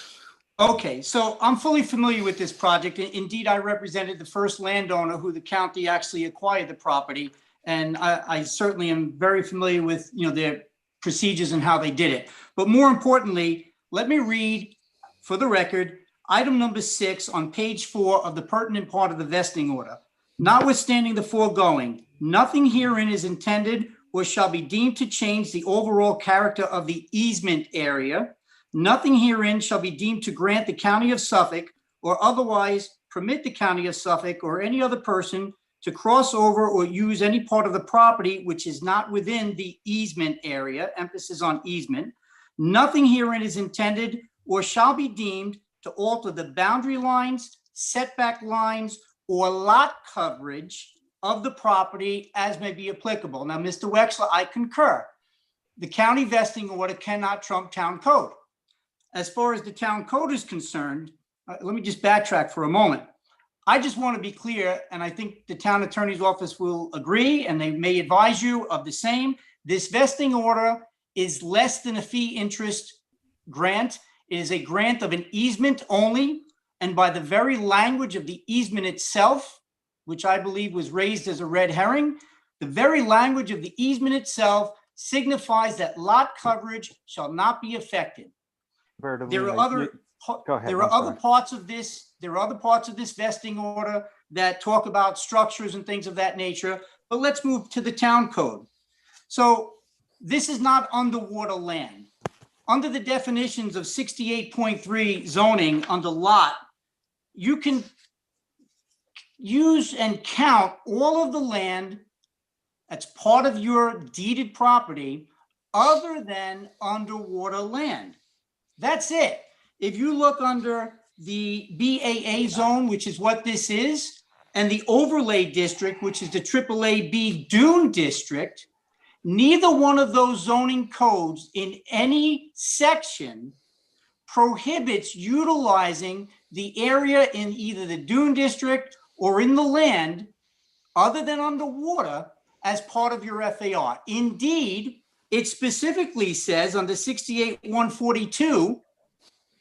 Okay, so I'm fully familiar with this project. Indeed, I represented the first landowner who the county actually acquired the property. And I certainly am very familiar with, their procedures and how they did it. But more importantly, let me read for the record, item number 6 on page 4 of the pertinent part of the vesting order. Notwithstanding the foregoing, nothing herein is intended or shall be deemed to change the overall character of the easement area. Nothing herein shall be deemed to grant the county of Suffolk or otherwise permit the county of Suffolk or any other person to cross over or use any part of the property which is not within the easement area, emphasis on easement. Nothing herein is intended or shall be deemed to alter the boundary lines, setback lines, or lot coverage of the property as may be applicable. Now, Mr. Wexler, I concur. The county vesting order cannot trump town code. As far as the town code is concerned, let me just backtrack for a moment. I just want to be clear, and I think the town attorney's office will agree, and they may advise you of the same. This vesting order is less than a fee interest grant. It is a grant of an easement only. And by the very language of the easement itself, which I believe was raised as a red herring, the very language of the easement itself signifies that lot coverage shall not be affected. There are other parts of this. There are other parts of this vesting order that talk about structures and things of that nature. But let's move to the town code. So this is not underwater land. under the definitions of 68.3 zoning under lot, you can use and count all of the land that's part of your deeded property other than underwater land. That's it. If you look under the BAA zone, which is what this is, and the overlay district, which is the AAA-B dune district, neither one of those zoning codes in any section prohibits utilizing the area in either the dune district or in the land other than underwater as part of your FAR. Indeed, it specifically says under 68-142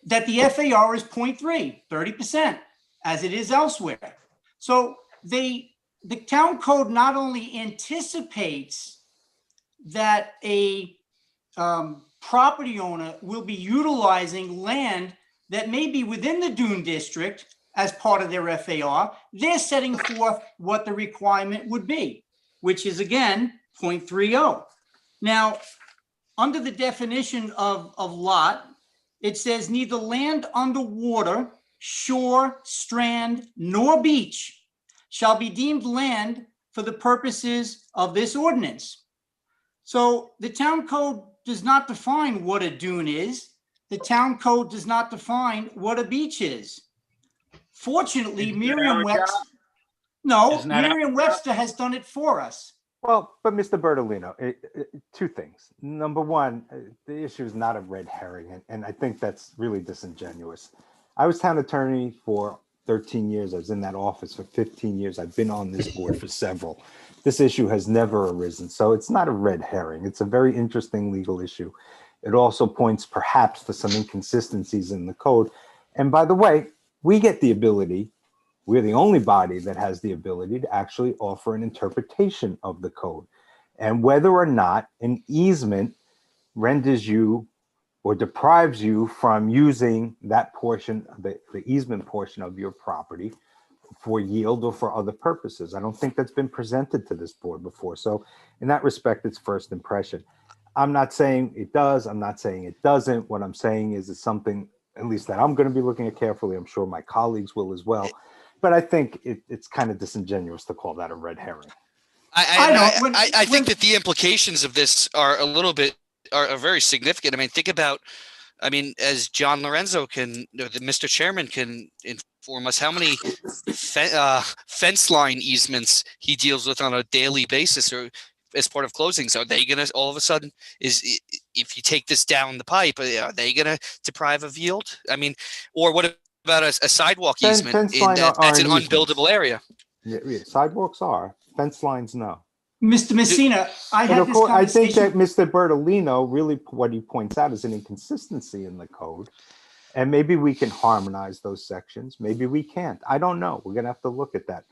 that the FAR is 0.3, 30%, as it is elsewhere. So the town code not only anticipates that a property owner will be utilizing land that may be within the dune district as part of their FAR, they're setting forth what the requirement would be, which is again 0.30. Now, under the definition of lot, it says neither land underwater, shore, strand, nor beach shall be deemed land for the purposes of this ordinance. So the town code does not define what a dune is. The town code does not define what a beach is. Fortunately, Merriam-Webster, Merriam-Webster has done it for us. Well, but Mr. Bertolino, two things. Number one, the issue is not a red herring, and I think that's really disingenuous. I was town attorney for 13 years. I was in that office for 15 years. I've been on this board for several. This issue has never arisen, so it's not a red herring. It's a very interesting legal issue. It also points perhaps to some inconsistencies in the code. And by the way, we get the ability, we're the only body that has the ability to actually offer an interpretation of the code. And whether or not an easement renders you or deprives you from using that portion, the easement portion of your property for yield or for other purposes. I don't think that's been presented to this board before. So in that respect, it's first impression. I'm not saying it does. I'm not saying it doesn't. What I'm saying is it's something, at least that I'm going to be looking at carefully. I'm sure my colleagues will as well. But I think it's kind of disingenuous to call that a red herring. I think that the implications of this are are very significant. I mean, think about, as John Lorenzo Mr. Chairman can inform us how many fence line easements he deals with on a daily basis or as part of closings. Are they going to all of a sudden, if you take this down the pipe, are they going to deprive of yield? Or what about a sidewalk easement that's an unbuildable area? Yeah, sidewalks are, fence lines, no. Mr. Messina, I think that Mr. Bertolino, really what he points out is an inconsistency in the code. And maybe we can harmonize those sections. Maybe we can't. I don't know. We're going to have to look at that.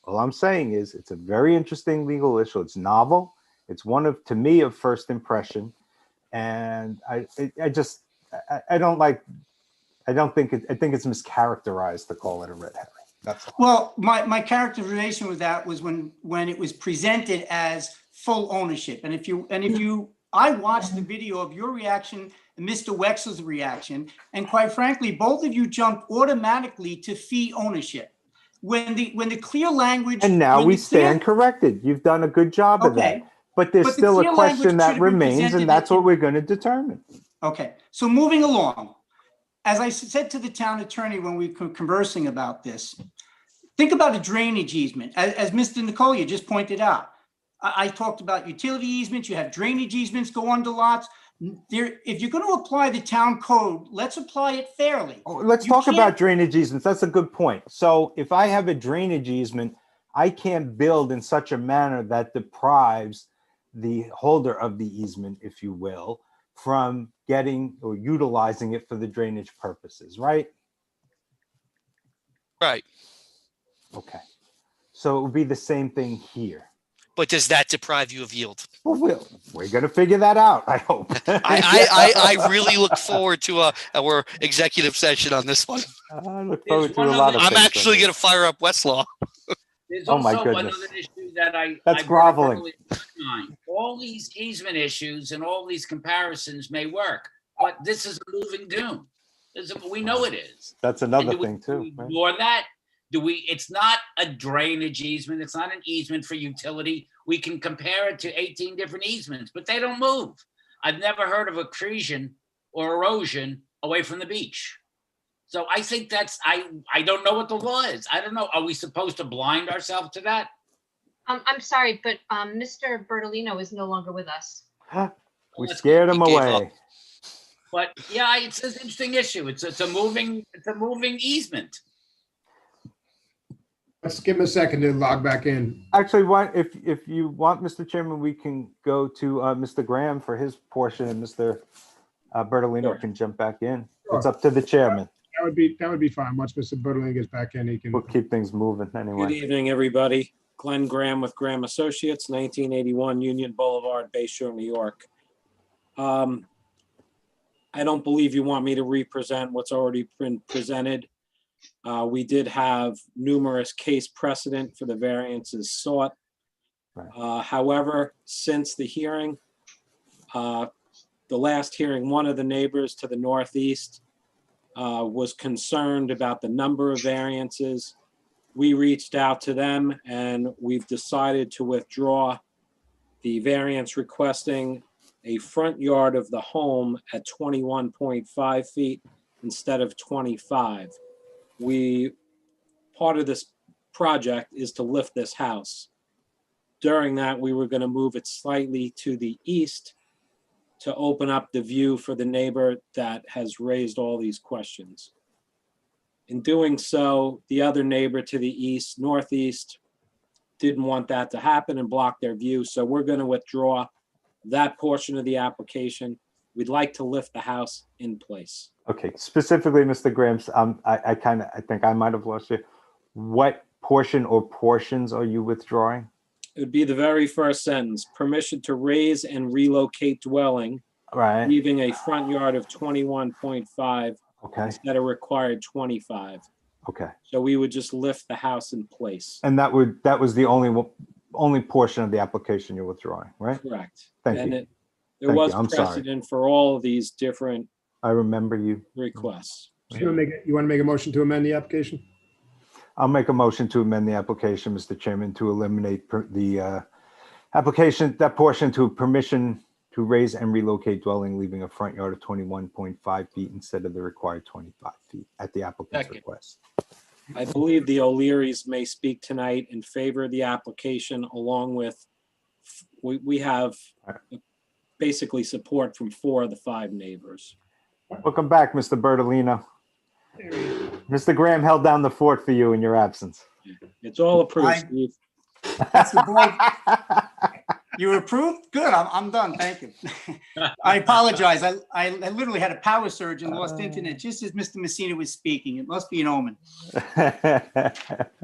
All I'm saying is it's a very interesting legal issue. It's novel. It's one to me, of first impression. And I think it's mischaracterized to call it a red herring. That's all. Well, my characterization with that was when it was presented as full ownership. And I watched the video of your reaction and Mr. Wexler's reaction, and quite frankly, both of you jumped automatically to fee ownership. When the clear language, and now we stand corrected. You've done a good job of that. But there's still a question that remains, and that's what we're going to determine. Okay, so moving along. As I said to the town attorney when we were conversing about this, think about a drainage easement. As Mr. Nicolia just pointed out, I talked about utility easements. You have drainage easements go under lots. If you're going to apply the town code, let's apply it fairly. Let's talk about drainage easements. That's a good point. So if I have a drainage easement, I can't build in such a manner that deprives the holder of the easement, if you will, from getting or utilizing it for the drainage purposes, right? Right. Okay. So it would be the same thing here. But does that deprive you of yield? Well, we're going to figure that out, I hope. I really look forward to our executive session on this one. I look forward to a lot of things. I'm actually going to fire up Westlaw. There's Oh my also goodness. another issue that That's I brought up groveling. earlier. All these easement issues and all these comparisons may work. But this is a moving dune. We know it is. That's another And do we thing too. right? ignore that? It's not a drainage easement. It's not an easement for utility. We can compare it to 18 different easements, but they don't move. I've never heard of accretion or erosion away from the beach. So I think I don't know what the law is. I don't know. Are we supposed to blind ourselves to that? I'm sorry, but Mr. Bertolino is no longer with us. We scared him He gave away. up. But yeah, it's an interesting issue. It's a moving easement. Let's give him a second to log back in. Actually, if you want, Mr. Chairman, we can go to Mr. Graham for his portion, and Mr. Bertolino can jump back in. It's up to the chairman. That would be fine. Once Mr. Bertolino gets back in, he can. We'll keep things moving anyway. Good evening, everybody. Glenn Graham with Graham Associates, 1981 Union Boulevard, Bayshore, New York. I don't believe you want me to represent what's already been presented. We did have numerous case precedent for the variances sought. However, since the hearing, the last hearing, one of the neighbors to the northeast was concerned about the number of variances. We reached out to them and we've decided to withdraw the variance requesting a front yard of the home at 21.5 feet instead of 25. Part of this project is to lift this house. During that, we were going to move it slightly to the east to open up the view for the neighbor that has raised all these questions. In doing so, the other neighbor to the east, northeast, didn't want that to happen and block their view. So we're going to withdraw that portion of the application. We'd like to lift the house in place. Okay, specifically, Mr. Graham, I think I might have lost you. What portion or portions are you withdrawing? It would be the very first sentence, permission to raise and relocate dwelling, right, leaving a front yard of 21.5 okay, instead of required 25. Okay. So we would just lift the house in place. And that was the only portion of the application you're withdrawing, right? Correct. Thank And you. There was precedent for all of these different I remember you. requests. You want to make a motion to amend the application? I'll make a motion to amend the application, Mr. Chairman, to eliminate the application, that portion to permission to raise and relocate dwelling, leaving a front yard of 21.5 feet instead of the required 25 feet at the applicant's request. I believe the O'Learys may speak tonight in favor of the application, along with, we have basically support from 4 of the 5 neighbors. Welcome back, Mr. Bertolino. Mr. Graham held down the fort for you in your absence. It's all approved, Steve. That's the board. You approved? Good. I'm done. Thank you. I apologize. I literally had a power surge and lost internet just as Mr. Messina was speaking. It must be an omen.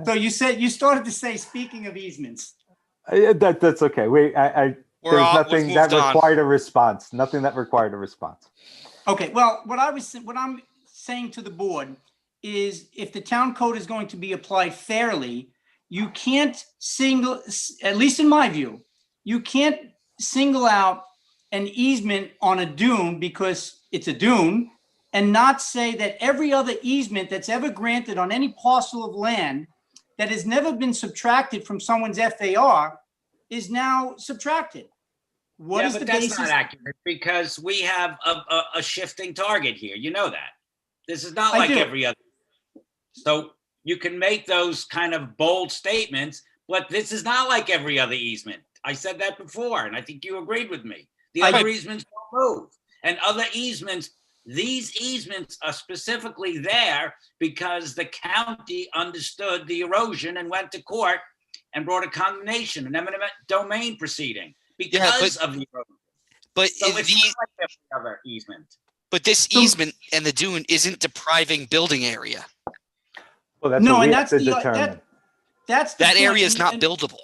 So you started to say, speaking of easements. That's okay. There's nothing that required a response. Nothing that required a response. Okay. Well, what I'm saying to the board is, if the town code is going to be applied fairly, you can't at least in my view, you can't single out an easement on a dune because it's a dune and not say that every other easement that's ever granted on any parcel of land that has never been subtracted from someone's FAR is now subtracted. What is the basis? That's not accurate, because we have a shifting target here. You know that. This is not like every other. So you can make those kind of bold statements, but this is not like every other easement. I said that before, and I think you agreed with me. The other easements don't move. And other easements, these easements are specifically there because the county understood the erosion and went to court and brought a condemnation, an eminent domain proceeding because of the erosion. But so it's not like every other easement. But this easement and the dune isn't depriving building area. Well, that's what we have to determine. That area is not buildable.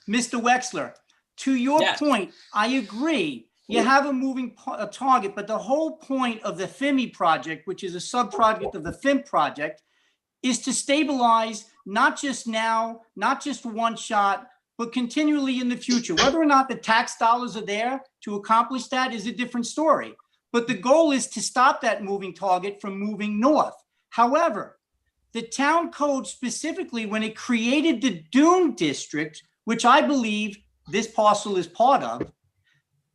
Mr. Wexler, to your point, I agree. You have a moving target, but the whole point of the FIMI project, which is a sub-project of the FIM project, is to stabilize not just now, not just one shot, but continually in the future. Whether or not the tax dollars are there to accomplish that is a different story. but the goal is to stop that moving target from moving north. However, the town code specifically, when it created the Dune District, which I believe this parcel is part of,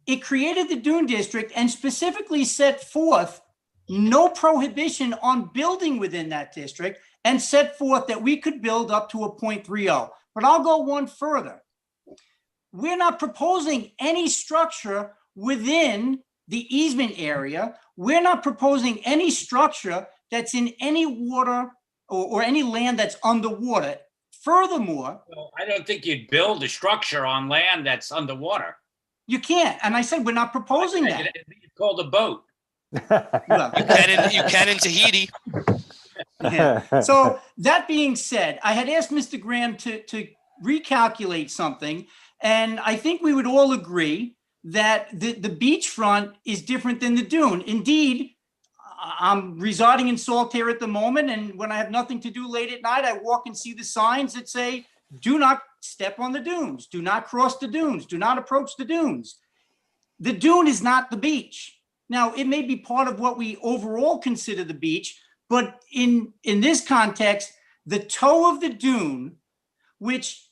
it created the Dune District and specifically set forth no prohibition on building within that district and set forth that we could build up to a 0.30. But I'll go one further. We're not proposing any structure within the easement area. We're not proposing any structure that's in any water or any land that's underwater. Furthermore, Well, I don't think you'd build a structure on land that's underwater. you can't. And I said, we're not proposing that. It's called a boat. Well, You can in Tahiti. yeah. So that being said, I had asked Mr. Graham to recalculate something, and I think we would all agree that the beachfront is different than the dune. Indeed, I'm residing in Saltaire at the moment, and when I have nothing to do late at night, I walk and see the signs that say, do not step on the dunes, do not cross the dunes, do not approach the dunes. The dune is not the beach. Now, it may be part of what we overall consider the beach, but in this context, the toe of the dune, which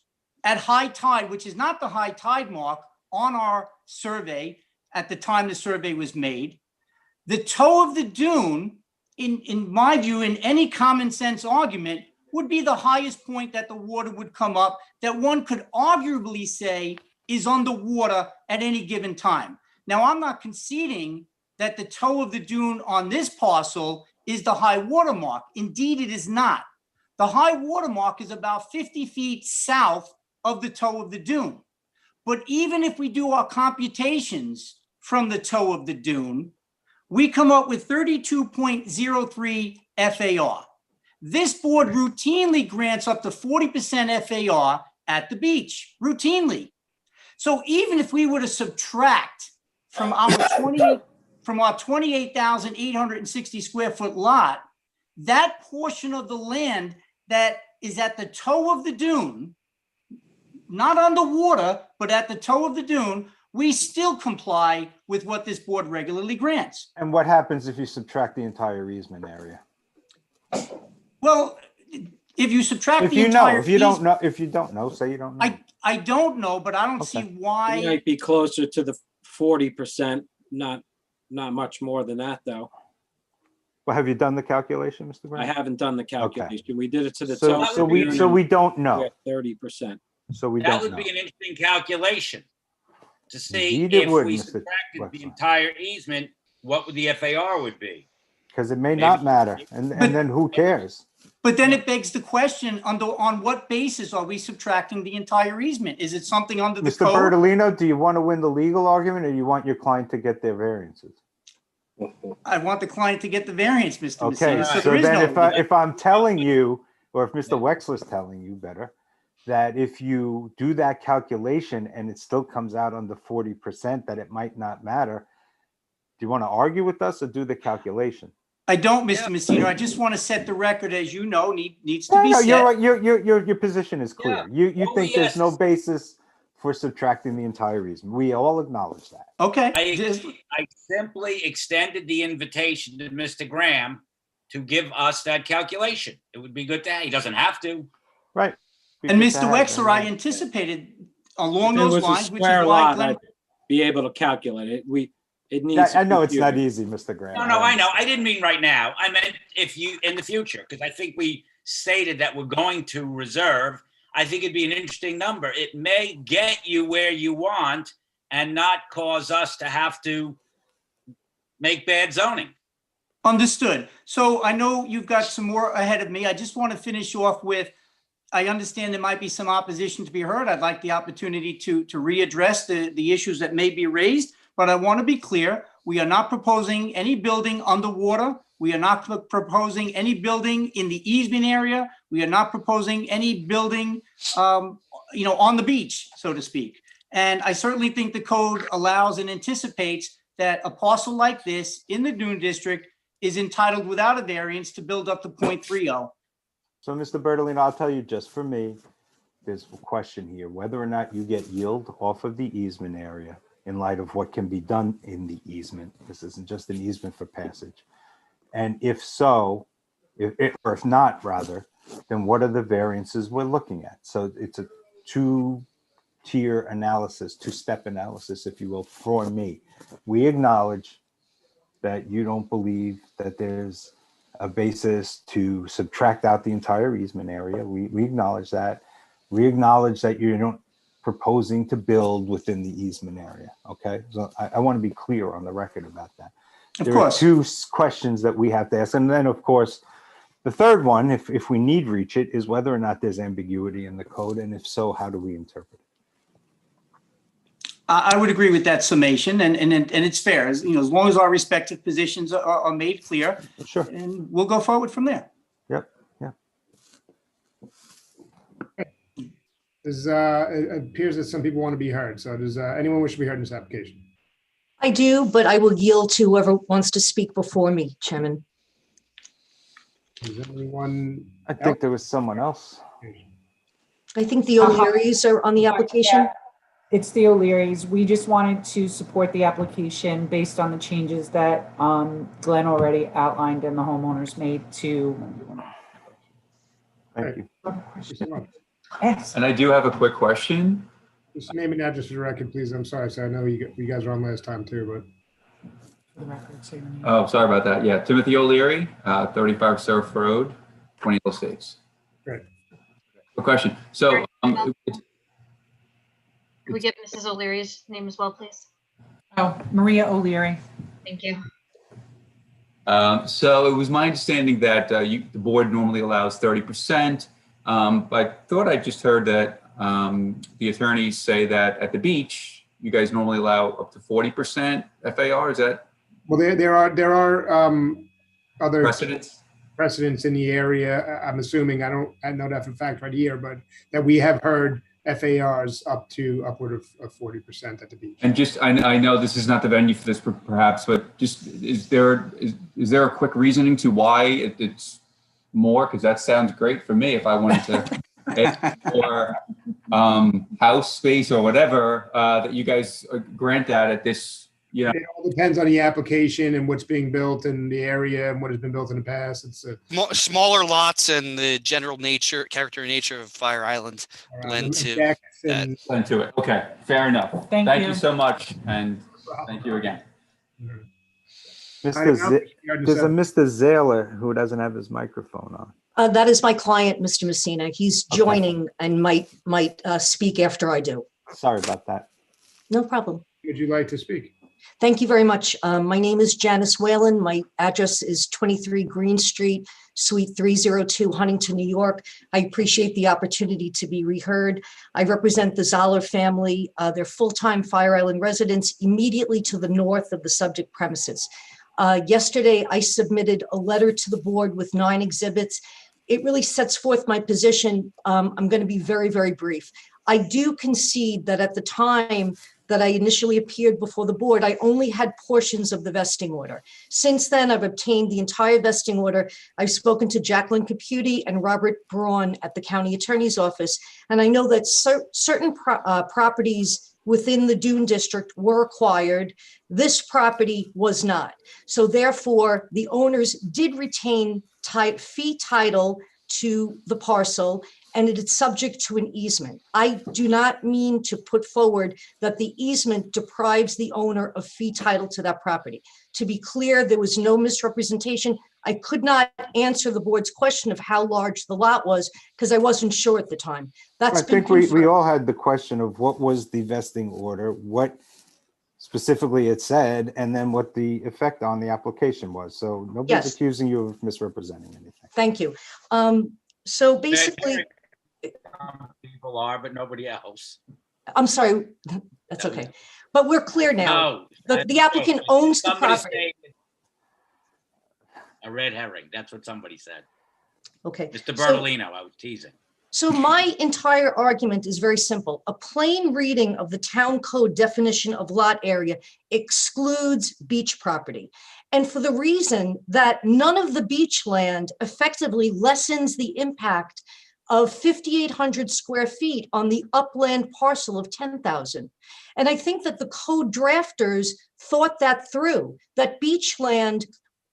at high tide, which is not the high tide mark on our survey at the time the survey was made, the toe of the dune, in my view, in any common sense argument, would be the highest point that the water would come up that one could arguably say is underwater at any given time. Now, I'm not conceding that the toe of the dune on this parcel is the high water mark. Indeed, it is not. The high water mark is about 50 feet south of the toe of the dune. But even if we do our computations from the toe of the dune, we come up with 32.03 FAR. This board routinely grants up to 40% FAR at the beach, routinely. So even if we were to subtract from our 28,860 square foot lot, that portion of the land that is at the toe of the dune, not underwater, but at the toe of the dune, we still comply with what this board regularly grants. And what happens if you subtract the entire easement area? Well, if you subtract If the you know, entire if you don't easement- know, if you don't know, say you don't know. I don't know, but I don't see It why. might be closer to the 40%, not much more than that, though. Well, have you done the calculation, Mr. Brown? I haven't done the calculation. We did it to the So, toe. so we don't know. 30%. So we That don't would know. be an interesting calculation to see Indeed it if would, we Mr. subtracted the entire easement, what would the FAR would be. Because it may not matter, and then who cares? But then it begs the question, on what basis are we subtracting the entire easement? Is it something under the Mr. code? Bertolino, do you want to win the legal argument, or you want your client to get their variances? I want the client to get the variance, Mr. Okay, Messina. so there is then no- if I'm telling you, or if Mr. Wexler's telling you better, that if you do that calculation and it still comes out under 40%, that it might not matter, do you want to argue with us or do the calculation? I don't, Mr. Messina. I just want to set the record, as you know, needs to No, be no, set. you're right. Your position is clear. You All think we there's ask no is- basis for subtracting the entire easement. We all acknowledge that. Okay. I simply extended the invitation to Mr. Graham to give us that calculation. It would be good to have. He doesn't have to. Right. And Mr. Wexler, I anticipated along If it those was a lines, which is square why lot, Glenn. I'd be able to calculate it. It needs. I know it's not computing. easy, Mr. Graham. No, I know. I didn't mean right now. I meant if you, in the future, because I think we stated that we're going to reserve. I think it'd be an interesting number. It may get you where you want and not cause us to have to make bad zoning. Understood. So I know you've got some more ahead of me. I just want to finish off with, I understand there might be some opposition to be heard. I'd like the opportunity to readdress the issues that may be raised, but I want to be clear. We are not proposing any building underwater. We are not proposing any building in the easement area. We are not proposing any building, on the beach, so to speak. And I certainly think the code allows and anticipates that a parcel like this in the Dune District is entitled without a variance to build up to 0.30. So, Mr. Bertolino, I'll tell you, just for me, there's a question here, whether or not you get yield off of the easement area in light of what can be done in the easement. This isn't just an easement for passage. And if so, or if not, rather, then what are the variances we're looking at? So it's a two-tier analysis, two-step analysis, if you will, for me. We acknowledge that you don't believe that there's a basis to subtract out the entire easement area. We acknowledge that. We acknowledge that you're not proposing to build within the easement area, okay? So I want to be clear on the record about that. Of There course. are two questions that we have to ask. And then, of course, the third one, if we need reach it, is whether or not there's ambiguity in the code. And if so, how do we interpret it? I would agree with that summation, and it's fair, as long as our respective positions are made clear. Sure. And we'll go forward from there. Yep. Yeah. It appears that some people want to be heard. So does anyone wish to be heard in this application? I do, but I will yield to whoever wants to speak before me, Chairman. Is anyone? I think there was someone else. I think the O'Learys are on the application. Yeah, it's the O'Learys. We just wanted to support the application based on the changes that Glenn already outlined and the homeowners made to. Thank you. Thank you so much. Yes. And I do have a quick question. Just name and address for the record, please. I'm sorry. So I know you guys were on last time too, but. For the record, say your name. Oh, sorry about that. Yeah, Timothy O'Leary, 35 Surf Road, 20 Estates. Great. A question. So, Can we get Mrs. O'Leary's name as well, please? Oh, Maria O'Leary. Thank you. so it was my understanding that the board normally allows 30%. But I thought I just heard that the attorneys say that at the beach, you guys normally allow up to 40% FAR. Is that? Well, there are other precedents in the area. I'm assuming, I know that for a fact right here, but that we have heard FARs upward of 40% at the beach. And just, I know this is not the venue for this perhaps, but just, is there a quick reasoning to why it's more? Because that sounds great for me if I wanted to add more house space or whatever that you guys grant that at this, It all depends on the application and what's being built in the area and what has been built in the past. It's Smaller lots and the general character and nature of Fire Island lend to that. Lend to it. Okay, fair enough. Thank you so much, and thank you again. There's a Mr. Zahler who doesn't have his microphone on. That is my client, Mr. Messina. He's joining and might speak after I do. Sorry about that. No problem. Would you like to speak? Thank you very much. My name is Janice Whalen. My address is 23 Green Street, Suite 302, Huntington, New York. I appreciate the opportunity to be reheard. I represent the Zahler family. They're full-time Fire Island residents immediately to the north of the subject premises. Yesterday, I submitted a letter to the board with 9 exhibits. It really sets forth my position. I'm going to be very, very brief. I do concede that at the time that I initially appeared before the board, I only had portions of the vesting order. Since then, I've obtained the entire vesting order. I've spoken to Jacqueline Caputi and Robert Braun at the county attorney's office, and I know that certain properties within the Dune District were acquired. This property was not. So therefore, the owners did retain fee title to the parcel, and it is subject to an easement. I do not mean to put forward that the easement deprives the owner of fee title to that property. To be clear, there was no misrepresentation. I could not answer the board's question of how large the lot was because I wasn't sure at the time. I think we all had the question of what was the vesting order, what specifically it said, and then what the effect on the application was. So nobody's accusing you of misrepresenting anything. Thank you. So basically, people are, but nobody else. I'm sorry, that's okay. But we're clear now. The applicant owns the property. A red herring, that's what somebody said. Okay. Mr. Bertolino, I was teasing. So my entire argument is very simple. A plain reading of the town code definition of lot area excludes beach property. And for the reason that none of the beach land effectively lessens the impact of 5,800 square feet on the upland parcel of 10,000. And I think that the code drafters thought that through, that beachland,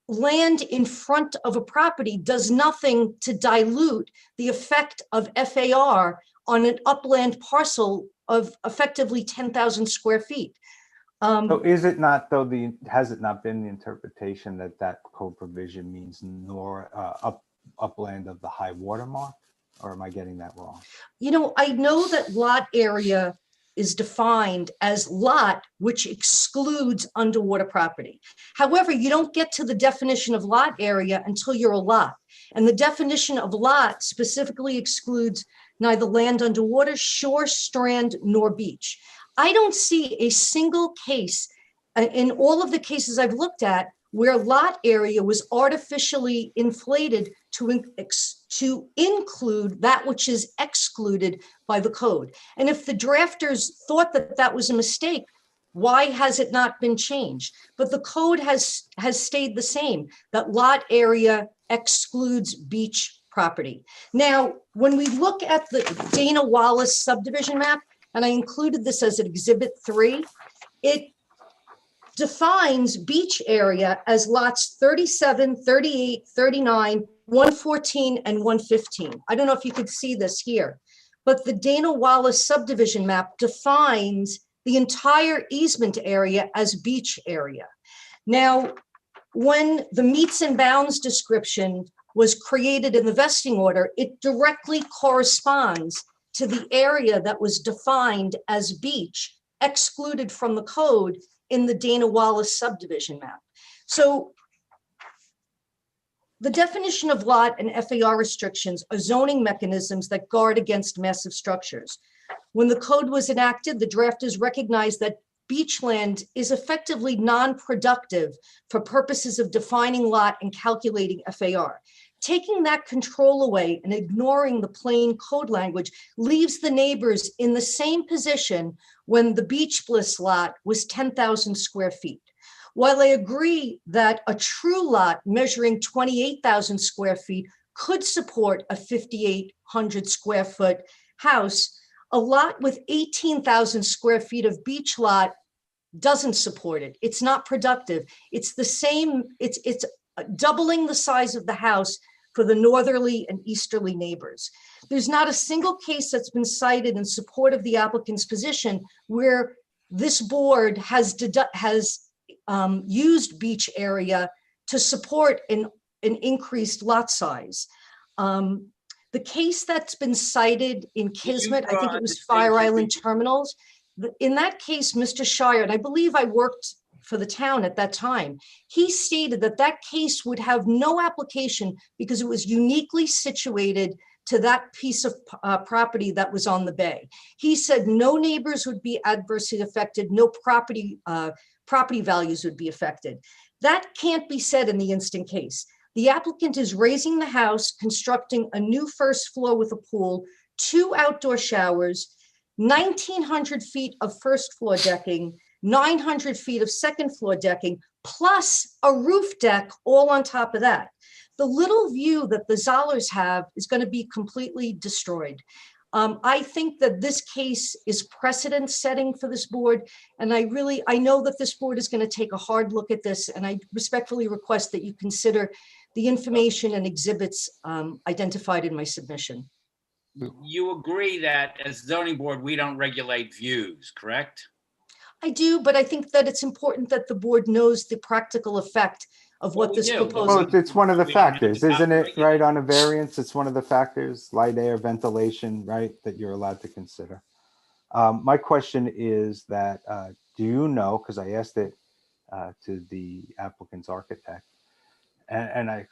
land in front of a property, does nothing to dilute the effect of FAR on an upland parcel of effectively 10,000 square feet. So is it not, though, has it not been the interpretation that that code provision means nor upland of the high water mark? Or am I getting that wrong? You know, I know that lot area is defined as lot which excludes underwater property. However, you don't get to the definition of lot area until you're a lot. And the definition of lot specifically excludes neither land underwater, shore, strand, nor beach. I don't see a single case in all of the cases I've looked at where lot area was artificially inflated to include that which is excluded by the code. And if the drafters thought that that was a mistake, why has it not been changed? But the code has stayed the same, that lot area excludes beach property. Now, when we look at the Dana Wallace subdivision map, and I included this as an exhibit 3, it defines beach area as lots 37, 38, 39, 114, and 115. I don't know if you could see this here, but the Dana Wallace subdivision map defines the entire easement area as beach area. Now, when the meets and bounds description was created in the vesting order, it directly corresponds to the area that was defined as beach, excluded from the code in the Dana Wallace subdivision map. So the definition of lot and FAR restrictions are zoning mechanisms that guard against massive structures. When the code was enacted, the drafters recognized that beachland is effectively non-productive for purposes of defining lot and calculating FAR. Taking that control away and ignoring the plain code language leaves the neighbors in the same position when the Beach Bliss lot was 10,000 square feet. While I agree that a true lot measuring 28,000 square feet could support a 5,800 square foot house, a lot with 18,000 square feet of beach lot doesn't support it. It's not productive. It's the same, it's doubling the size of the house for the northerly and easterly neighbors. There's not a single case that's been cited in support of the applicant's position where this board has used beach area to support an increased lot size. The case that's been cited in Kismet, I think it was Fire Island Terminals. In that case, Mr. Shire, and I believe I worked for the town at that time, he stated that that case would have no application because it was uniquely situated to that piece of property that was on the bay. He said no neighbors would be adversely affected, no property values would be affected. That can't be said in the instant case. The applicant is raising the house, constructing a new first floor with a pool, 2 outdoor showers, 1,900 feet of first floor decking, 900 feet of second floor decking, plus a roof deck all on top of that. The little view that the Zollers have is going to be completely destroyed. I think that this case is precedent setting for this board. And I know that this board is going to take a hard look at this. And I respectfully request that you consider the information and exhibits identified in my submission. You agree that as zoning board, we don't regulate views, correct? I do, but I think that it's important that the board knows the practical effect of what this proposal. Well, it's one of the factors, isn't it? Right, on a variance, it's one of the factors, light, air, ventilation, right, that you're allowed to consider. My question is that, do you know, because I asked it to the applicant's architect, and I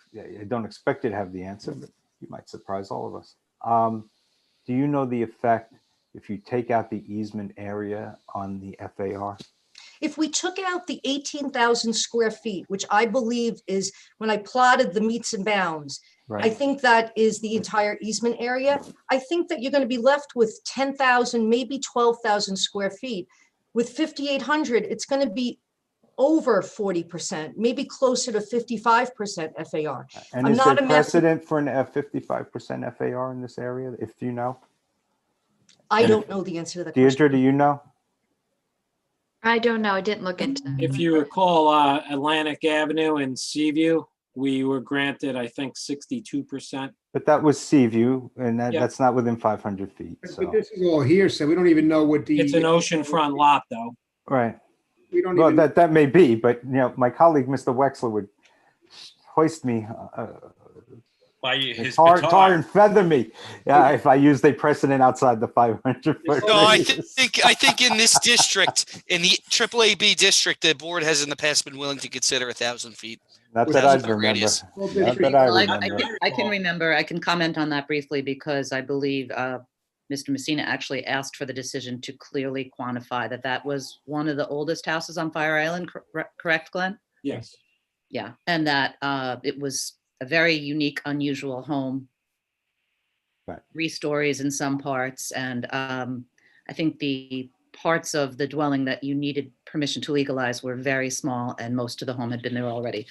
don't expect you to have the answer, but you might surprise all of us. Do you know the effect if you take out the easement area on the FAR? If we took out the 18,000 square feet, which I believe is when I plotted the meets and bounds, right, I think that is the entire easement area. I think that you're going to be left with 10,000, maybe 12,000 square feet. With 5,800, it's going to be over 40%, maybe closer to 55% FAR. And I'm is not there a math- precedent for an 55% FAR in this area, if you know? I don't know the answer to that Deirdre, question. do you know? I don't know. I didn't look into that. If you recall, Atlantic Avenue and Seaview, we were granted, I think, 62%. But that was Seaview, and Yeah. that's not within 500 feet, But so, this is all hearsay. We don't even know what the. It's an oceanfront lot, though. right. We don't Well, even. that may be, but, you know, my colleague, Mr. Wexler, would hoist me, By his tar baton. and feather me if I used a precedent outside the 500 foot. No, I radius. think in this district, in the AAAB district, the board has in the past been willing to consider 1,000 feet. Not that 1,000 I foot remember. radius. Not that I remember. I can remember, I can comment on that briefly because I believe Mr. Messina actually asked for the decision to clearly quantify that was one of the oldest houses on Fire Island, correct, Glenn? Yes. Yeah, and that it was a very unique, unusual home. Right. 3 stories in some parts, and I think the parts of the dwelling that you needed permission to legalize were very small, and most of the home had been there already.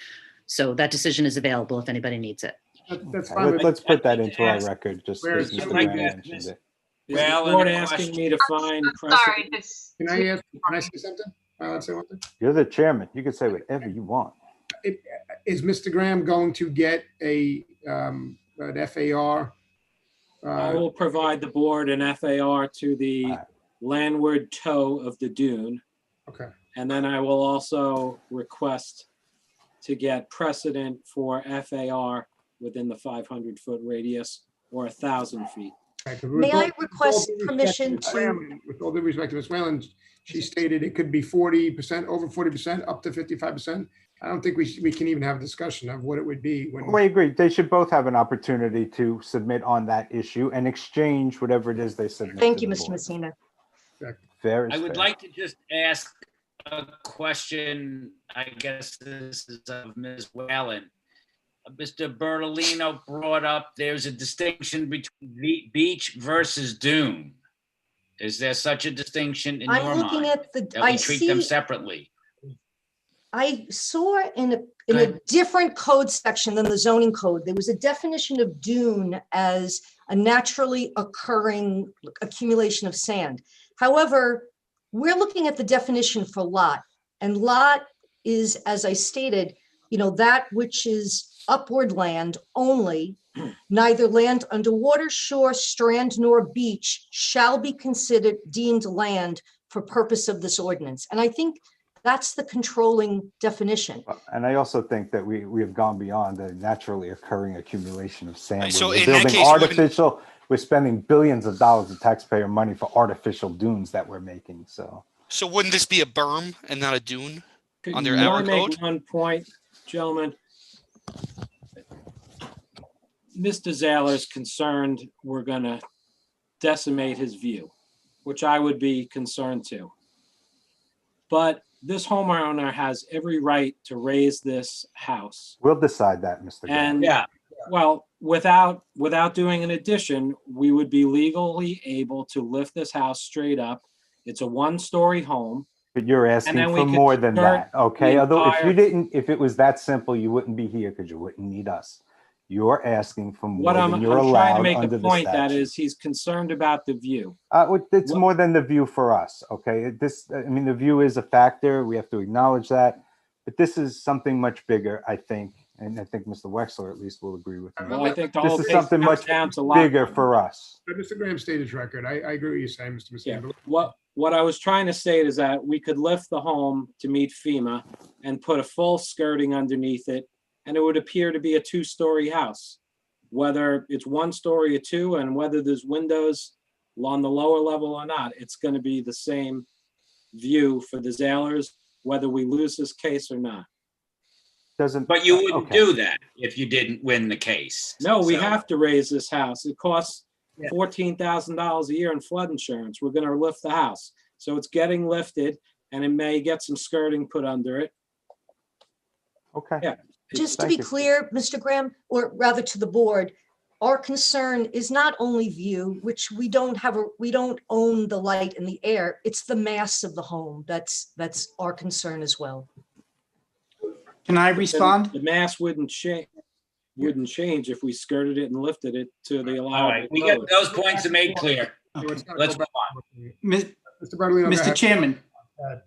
So that decision is available if anybody needs it. That's fine. Let's put that into our record, just Where as is- Mr. like Graham that, mentioned it. Is Well, the board and a asking question. me to find Sorry, precedent? this. Can I say something? I'll say one thing. You're the chairman. You can say whatever you want. Is Mr. Graham going to get an FAR? I will provide the board an FAR to the landward toe of the dune. Okay. And then I will also request to get precedent for FAR within the 500-foot radius or 1,000 feet. May I request permission to, With all due respect to Ms. Whalen, she stated it could be 40%, over 40%, up to 55%. I don't think we can even have a discussion of what it would be when. I agree. They should both have an opportunity to submit on that issue and exchange whatever it is they submit. thank to you, the Mr. board. Messina. Fair is I would fair. like to just ask a question. I guess this is of Ms. Whalen. Mr. Bertolino brought up there's a distinction between beach versus dune. Is there such a distinction in I'm your looking mind? at the, That we I treat them see, separately? I saw in a different code section than the zoning code, there was a definition of dune as a naturally occurring accumulation of sand. However, we're looking at the definition for lot, and lot is, as I stated, that which is upward land only, neither land underwater, shore, strand, nor beach shall be considered deemed land for purpose of this ordinance. And I think that's the controlling definition. And I also think that we have gone beyond the naturally occurring accumulation of sand. So We're in that building case, artificial, we're spending billions of dollars of taxpayer money for artificial dunes that we're making, so. So wouldn't this be a berm and not a dune under Can I our make code? one point, gentlemen? Mr. Zahler's concerned we're gonna decimate his view, which I would be concerned too. But this homeowner has every right to raise this house. We'll decide that, Mr. Graham. And well, without doing an addition, we would be legally able to lift this house straight up. It's a 1-story home. But you're And asking then we for could more than convert that, okay? the Although entire- if it was that simple, you wouldn't be here because you wouldn't need us. You're asking for more What I'm than you're trying to allowed make under the the point that statute. is he's concerned about the view. It's more than the view for us, okay? The view is a factor. We have to acknowledge that. But this is something much bigger, I think. And I think Mr. Wexler at least will agree with me. Well, I think the whole This is case something comes much down to lot bigger coverage. for us. But Mr. Graham stated his record. I agree with you saying, Mr. Messina. Yeah. What I was trying to state is that we could lift the home to meet FEMA and put a full skirting underneath it, and it would appear to be a 2-story house. Whether it's 1 story or 2, and whether there's windows on the lower level or not, it's going to be the same view for the Zahlers, whether we lose this case or not. But you wouldn't do that if you didn't win the case. No, we So- have to raise this house. It costs $14,000 a year in flood insurance. We're going to lift the house. So it's getting lifted, and it may get some skirting put under it. Okay. Yeah. Just to be clear, Mr. Graham, or rather to the board, our concern is not only view, which we don't own the light and the air. It's the mass of the home. That's our concern as well. Can I respond? The mass wouldn't change if we skirted it and lifted it to the allowable. All right, we get those points are made clear. It's gotta Let's go move back. on. Mr. Bertolino, go Mr. ahead. Chairman, Go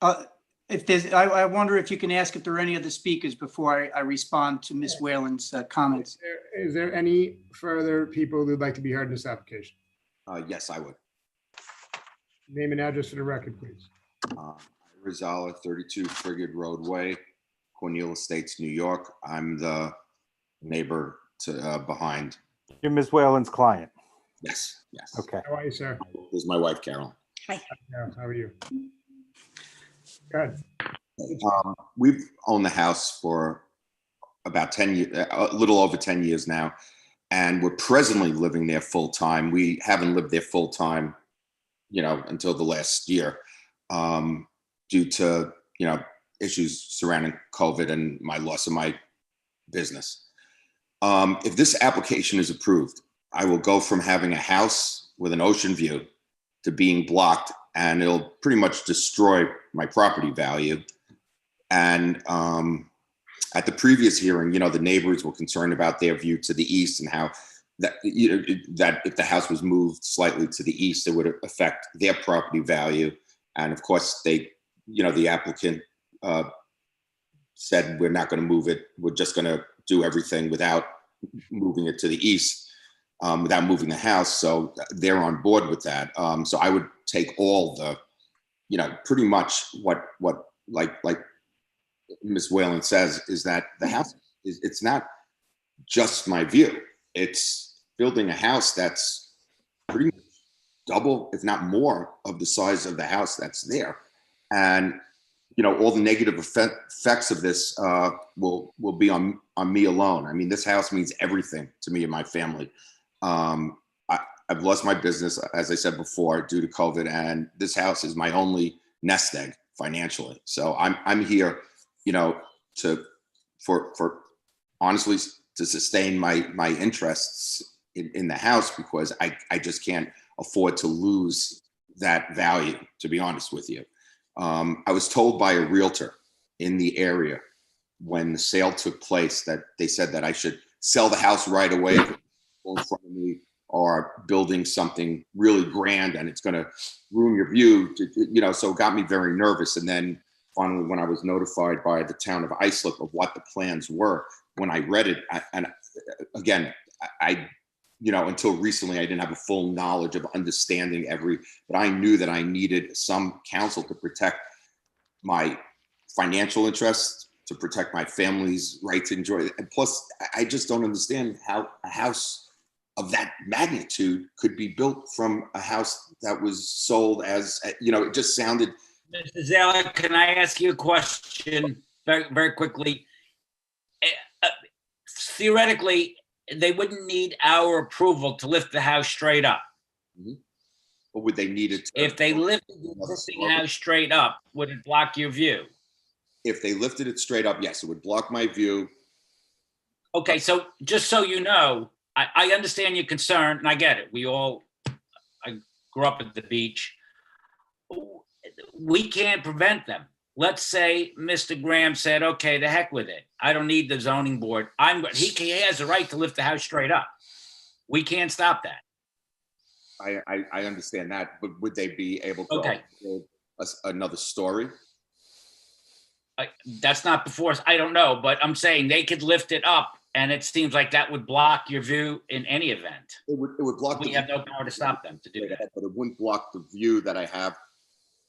ahead. if there's, I wonder if you can ask if there are any other speakers before I respond to Ms. Whalen's comments. Is there any further people who'd like to be heard in this application? Yes, I would. Name and address for the record, please. Rizala, 32 Frigate Roadway, Cornell Estates, New York. I'm the neighbor to behind. You're Ms. Whalen's client. Yes, yes. Okay. How are you, sir? This is my wife, Carol. Hi. How are you? Good. We've owned the house for about 10 years, a little over 10 years now, and we're presently living there full time. We haven't lived there full time, until the last year, due to, issues surrounding COVID and my loss of my business. If this application is approved, I will go from having a house with an ocean view to being blocked, and it'll pretty much destroy my property value. And at the previous hearing, the neighbors were concerned about their view to the east and how that, that if the house was moved slightly to the east, it would affect their property value. And of course, they, the applicant said, we're not going to move it. We're just going to do everything without moving it to the east, without moving the house. So they're on board with that. So I would take all the, pretty much what like Ms. Whalen says, is that the house it's not just my view. It's building a house that's pretty much double, if not more, of the size of the house that's there. And all the negative effects of this will be on me alone. I mean, this house means everything to me and my family. I've lost my business, as I said before, due to COVID, and this house is my only nest egg financially. So I'm here, for honestly to sustain my interests in the house, because I just can't afford to lose that value, to be honest with you. I was told by a realtor in the area when the sale took place that they said that I should sell the house right away in front of me, or building something really grand and it's going to ruin your view, so it got me very nervous. And then finally, when I was notified by the town of Islip of what the plans were, when I read it, and again, I until recently, I didn't have a full knowledge of understanding but I knew that I needed some counsel to protect my financial interests, to protect my family's right to enjoy it. And plus, I just don't understand how a house of that magnitude could be built from a house that was sold as, it just sounded. Mr. Zala, can I ask you a question very, very quickly? Theoretically, they wouldn't need our approval to lift the house straight up. Mm-hmm. Or would they need it? If they lifted the existing house straight up, would it block your view? If they lifted it straight up, yes, it would block my view. Okay, so just so you know, I understand your concern, and I get it. I grew up at the beach. We can't prevent them. Let's say Mr. Graham said, okay, the heck with it. I don't need the zoning board. He has the right to lift the house straight up. We can't stop that. I understand that, but would they be able to build another story? That's not before us. I don't know, but I'm saying they could lift it up, and it seems like that would block your view in any event. It would block. We have no power to stop them to do that. But it wouldn't block the view that I have.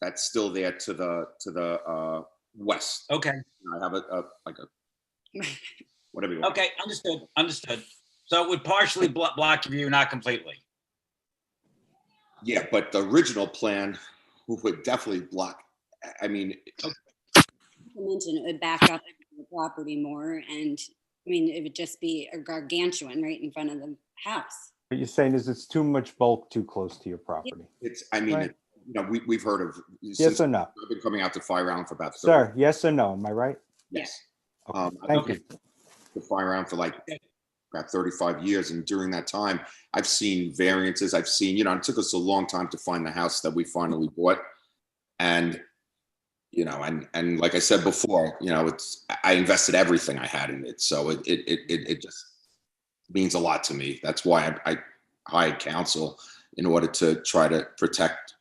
That's still there to the west. Okay. I have whatever you want. Okay, understood. So it would partially block your view, not completely. Yeah, but the original plan would definitely block. I mean, I mentioned it would back up the property more, and I mean, it would just be a gargantuan right in front of the house. What you're saying is it's too much bulk too close to your property. Right. We've heard of. Yes or no? I've been coming out to Fire Island for about 30. Sir, yes or no? Am I right? Yes. Okay. Thank you. The Fire Island for like about 35 years, and during that time, I've seen variances. I've seen, it took us a long time to find the house that we finally bought, and you know, and like I said before, you know, I invested everything I had in it. So it just means a lot to me. That's why I hired counsel in order to try to protect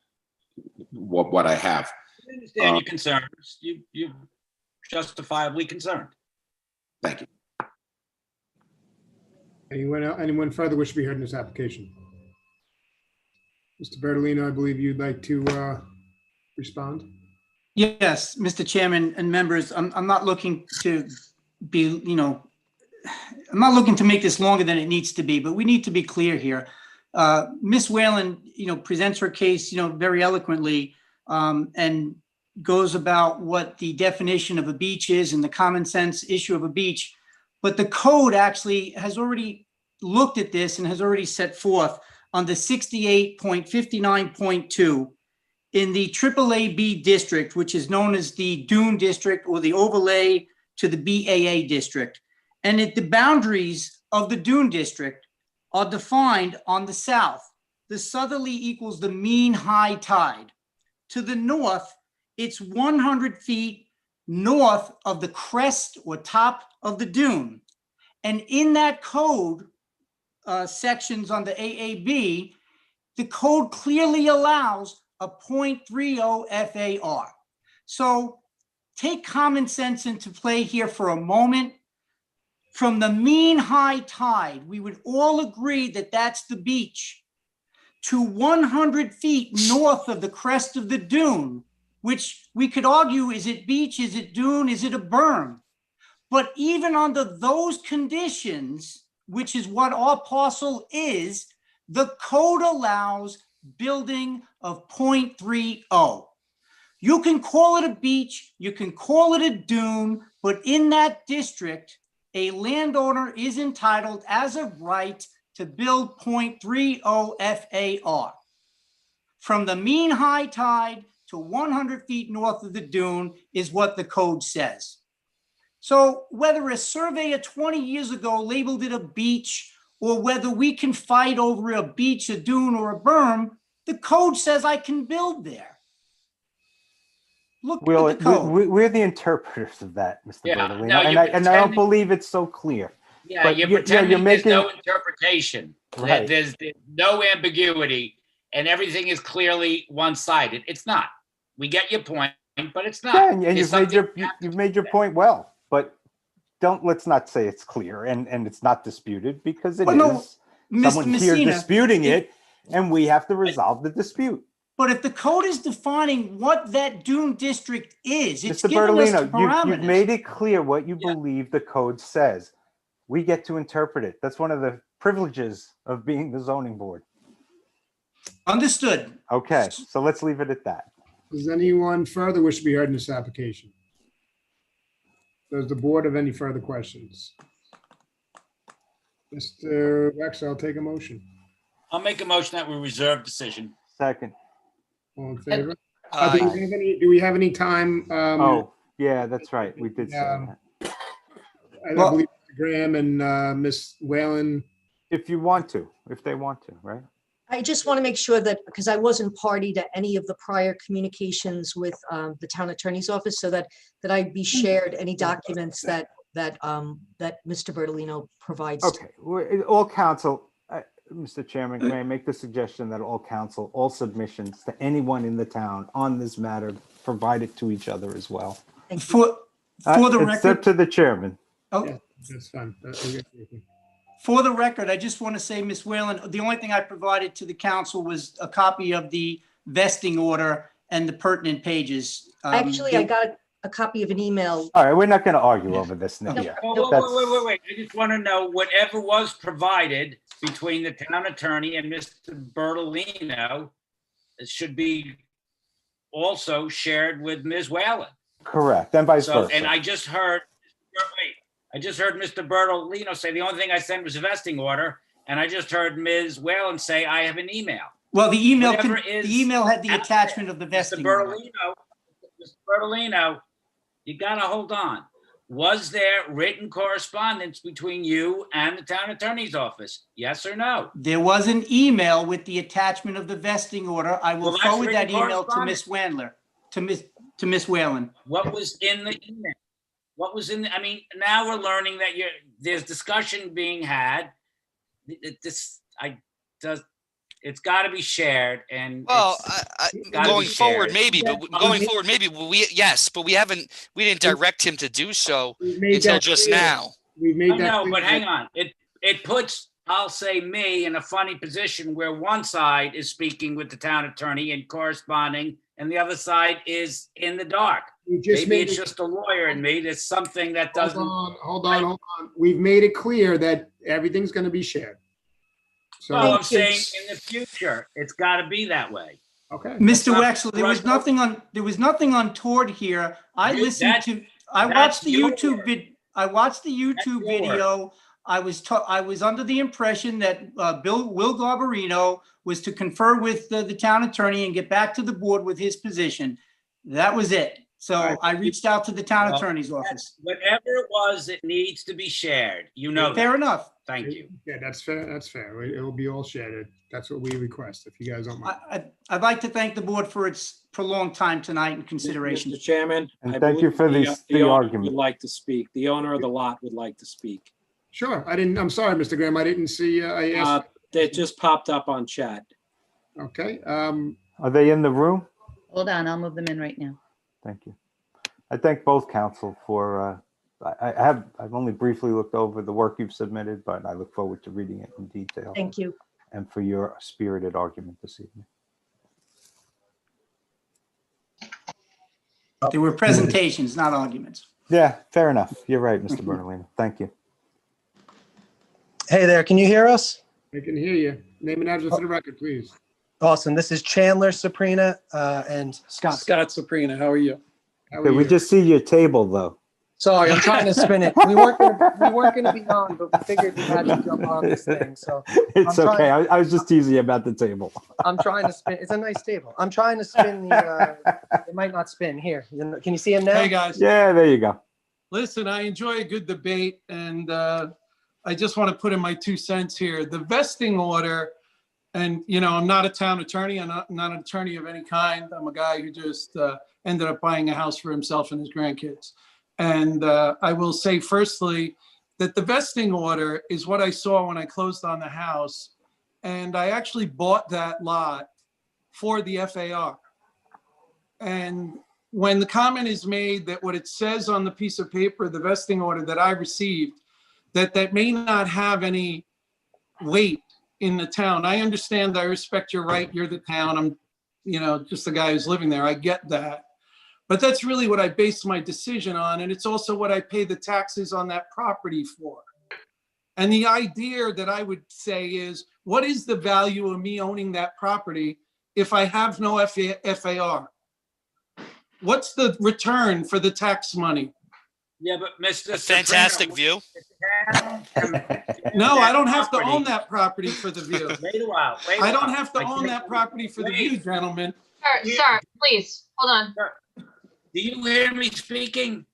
what I have. I understand your concerns. You're justifiably concerned. Thank you. Anyone further wish to be heard in this application? Mr. Bertolino, I believe you'd like to respond. Yes, Mr. Chairman and members, I'm not looking to be, I'm not looking to make this longer than it needs to be, but we need to be clear here. Ms. Whalen, presents her case, very eloquently, and goes about what the definition of a beach is and the common sense issue of a beach. But the code actually has already looked at this and has already set forth on the 68.59.2 in the AAA-B district, which is known as the Dune district or the overlay to the BAA district. And the boundaries of the Dune district are defined on the south. The southerly equals the mean high tide. To the north, it's 100 feet north of the crest or top of the dune. And in that code sections on the AAB, the code clearly allows a 0.30 FAR. So take common sense into play here for a moment. From the mean high tide, we would all agree that that's the beach, to 100 feet north of the crest of the dune, which we could argue, is it beach, is it dune, is it a berm? But even under those conditions, which is what our parcel is, the code allows building of 0.30. You can call it a beach, you can call it a dune, but in that district, a landowner is entitled as of right to build 0.30 FAR. From the mean high tide to 100 feet north of the dune is what the code says. So whether a surveyor 20 years ago labeled it a beach, or whether we can fight over a beach, a dune, or a berm, the code says I can build there. Look at the code. We're the interpreters of that, Mr. Yeah, Bertolino, no, and I don't believe it's so clear. Yeah, But you're you're pretending making- there's no interpretation. Right. There's no ambiguity, and everything is clearly one-sided. It's not. We get your point, but it's not. Yeah, and There's you've made your point well, but let's not say it's clear and it's not disputed, because it is. Someone's here disputing it, and we have to resolve the dispute. But if the code is defining what that dune district is, it's Mr. giving us the Bertolino, parameters. you've made it clear what you believe the code says. We get to interpret it. That's one of the privileges of being the zoning board. Understood. Okay, so let's leave it at that. Does anyone further wish to be heard in this application? Does the board have any further questions? Mr. Rex, I'll take a motion. I'll make a motion that we reserve decision. Second. All in favor? Do we have any time? Oh, yeah, that's right. We did say that. I believe Mr. Graham and Ms. Whalen. If they want to, right? I just want to make sure that, because I wasn't party to any of the prior communications with the town attorney's office, so that I'd be shared any documents that Mr. Bertolino provides. Okay, all council, Mr. Chairman, may I make the suggestion that all council, all submissions to anyone in the town on this matter, provide it to each other as well. For the record, except to the chairman. Oh, Yeah, that's fine. for the record, I just want to say, Ms. Whalen, the only thing I provided to the council was a copy of the vesting order and the pertinent pages. Actually, I got a copy of an email. All right, we're not going to argue over this now. Wait. I just want to know whatever was provided between the town attorney and Mr. Bertolino should be also shared with Ms. Whalen. Correct, and vice versa. And I just heard Mr. Bertolino say the only thing I sent was a vesting order, and I just heard Ms. Whalen say I have an email. Well, the email had the out attachment of the vesting order. Mr. Bertolino, you gotta hold on. Was there written correspondence between you and the town attorney's office? Yes or no? There was an email with the attachment of the vesting order. I will forward that email to Ms. Wandler. to Miss Whalen. What was in the email? What was in, I mean, now we're learning that there's discussion being had. It's got to be shared, and Well, going forward, shared. maybe, but going forward, maybe but we didn't direct him to do so until just now. We've made that No, clear but that- hang on. It puts, I'll say, me in a funny position where one side is speaking with the town attorney and corresponding, and the other side is in the dark. Maybe it's just a lawyer in me. There's something that doesn't. Hold on. We've made it clear that everything's going to be shared. So Well, I'm saying in the future, it's got to be that way. Okay. Mr. Wexler, there was nothing untoward here. I watched the YouTube video. I was under the impression that Will Garbarino was to confer with the town attorney and get back to the board with his position. That was it. So I reached out to the town attorney's office. Whatever it was, it needs to be shared. You know. Fair enough. Thank you. Yeah, that's fair. That's fair. It'll be all shared. That's what we request, if you guys don't mind. I'd like to thank the board for its prolonged time tonight and consideration. Mr. Chairman. And I thank you believe for the the owner argument. Would like to speak. The owner of the lot would like to speak. Sure. I'm sorry, Mr. Graham. I didn't see. I asked. That just popped up on chat. Okay. Are they in the room? Hold on, I'll move them in right now. Thank you. I thank both counsel for, I've only briefly looked over the work you've submitted, but I look forward to reading it in detail. Thank you. And for your spirited argument this evening. There were presentations, not arguments. Yeah, fair enough. You're right, Mr. Bernardino. Thank you. Hey there, can you hear us? I can hear you. Name and address for the record, please. Awesome. This is Chandler Saprina and Scott. Scott Saprina, how are you? Okay, we just see your table though. Sorry, I'm trying to spin it. We weren't gonna be on, but we figured we had to jump on this thing. So It's okay. I was just teasing you about the table. I'm trying to spin. It's a nice table. I'm trying to spin the. It might not spin here. Can you see him now? Hey guys. Yeah, there you go. Listen, I enjoy a good debate, and I just want to put in my 2 cents here. The vesting order, and I'm not a town attorney. I'm not an attorney of any kind. I'm a guy who just ended up buying a house for himself and his grandkids. And I will say, firstly, that the vesting order is what I saw when I closed on the house. And I actually bought that lot for the FAR. And when the comment is made that what it says on the piece of paper, the vesting order that I received, that may not have any weight in the town. I understand, I respect your right. You're the town. I'm, just the guy who's living there. I get that. But that's really what I base my decision on. And it's also what I pay the taxes on that property for. And the idea that I would say is, what is the value of me owning that property if I have no FAR? What's the return for the tax money? Yeah, but Mr. Fantastic view. No, I don't have to own that property for the view. Wait a while. I don't have to own that property for the view, gentlemen. Sir, please, hold on. Do you hear me speaking?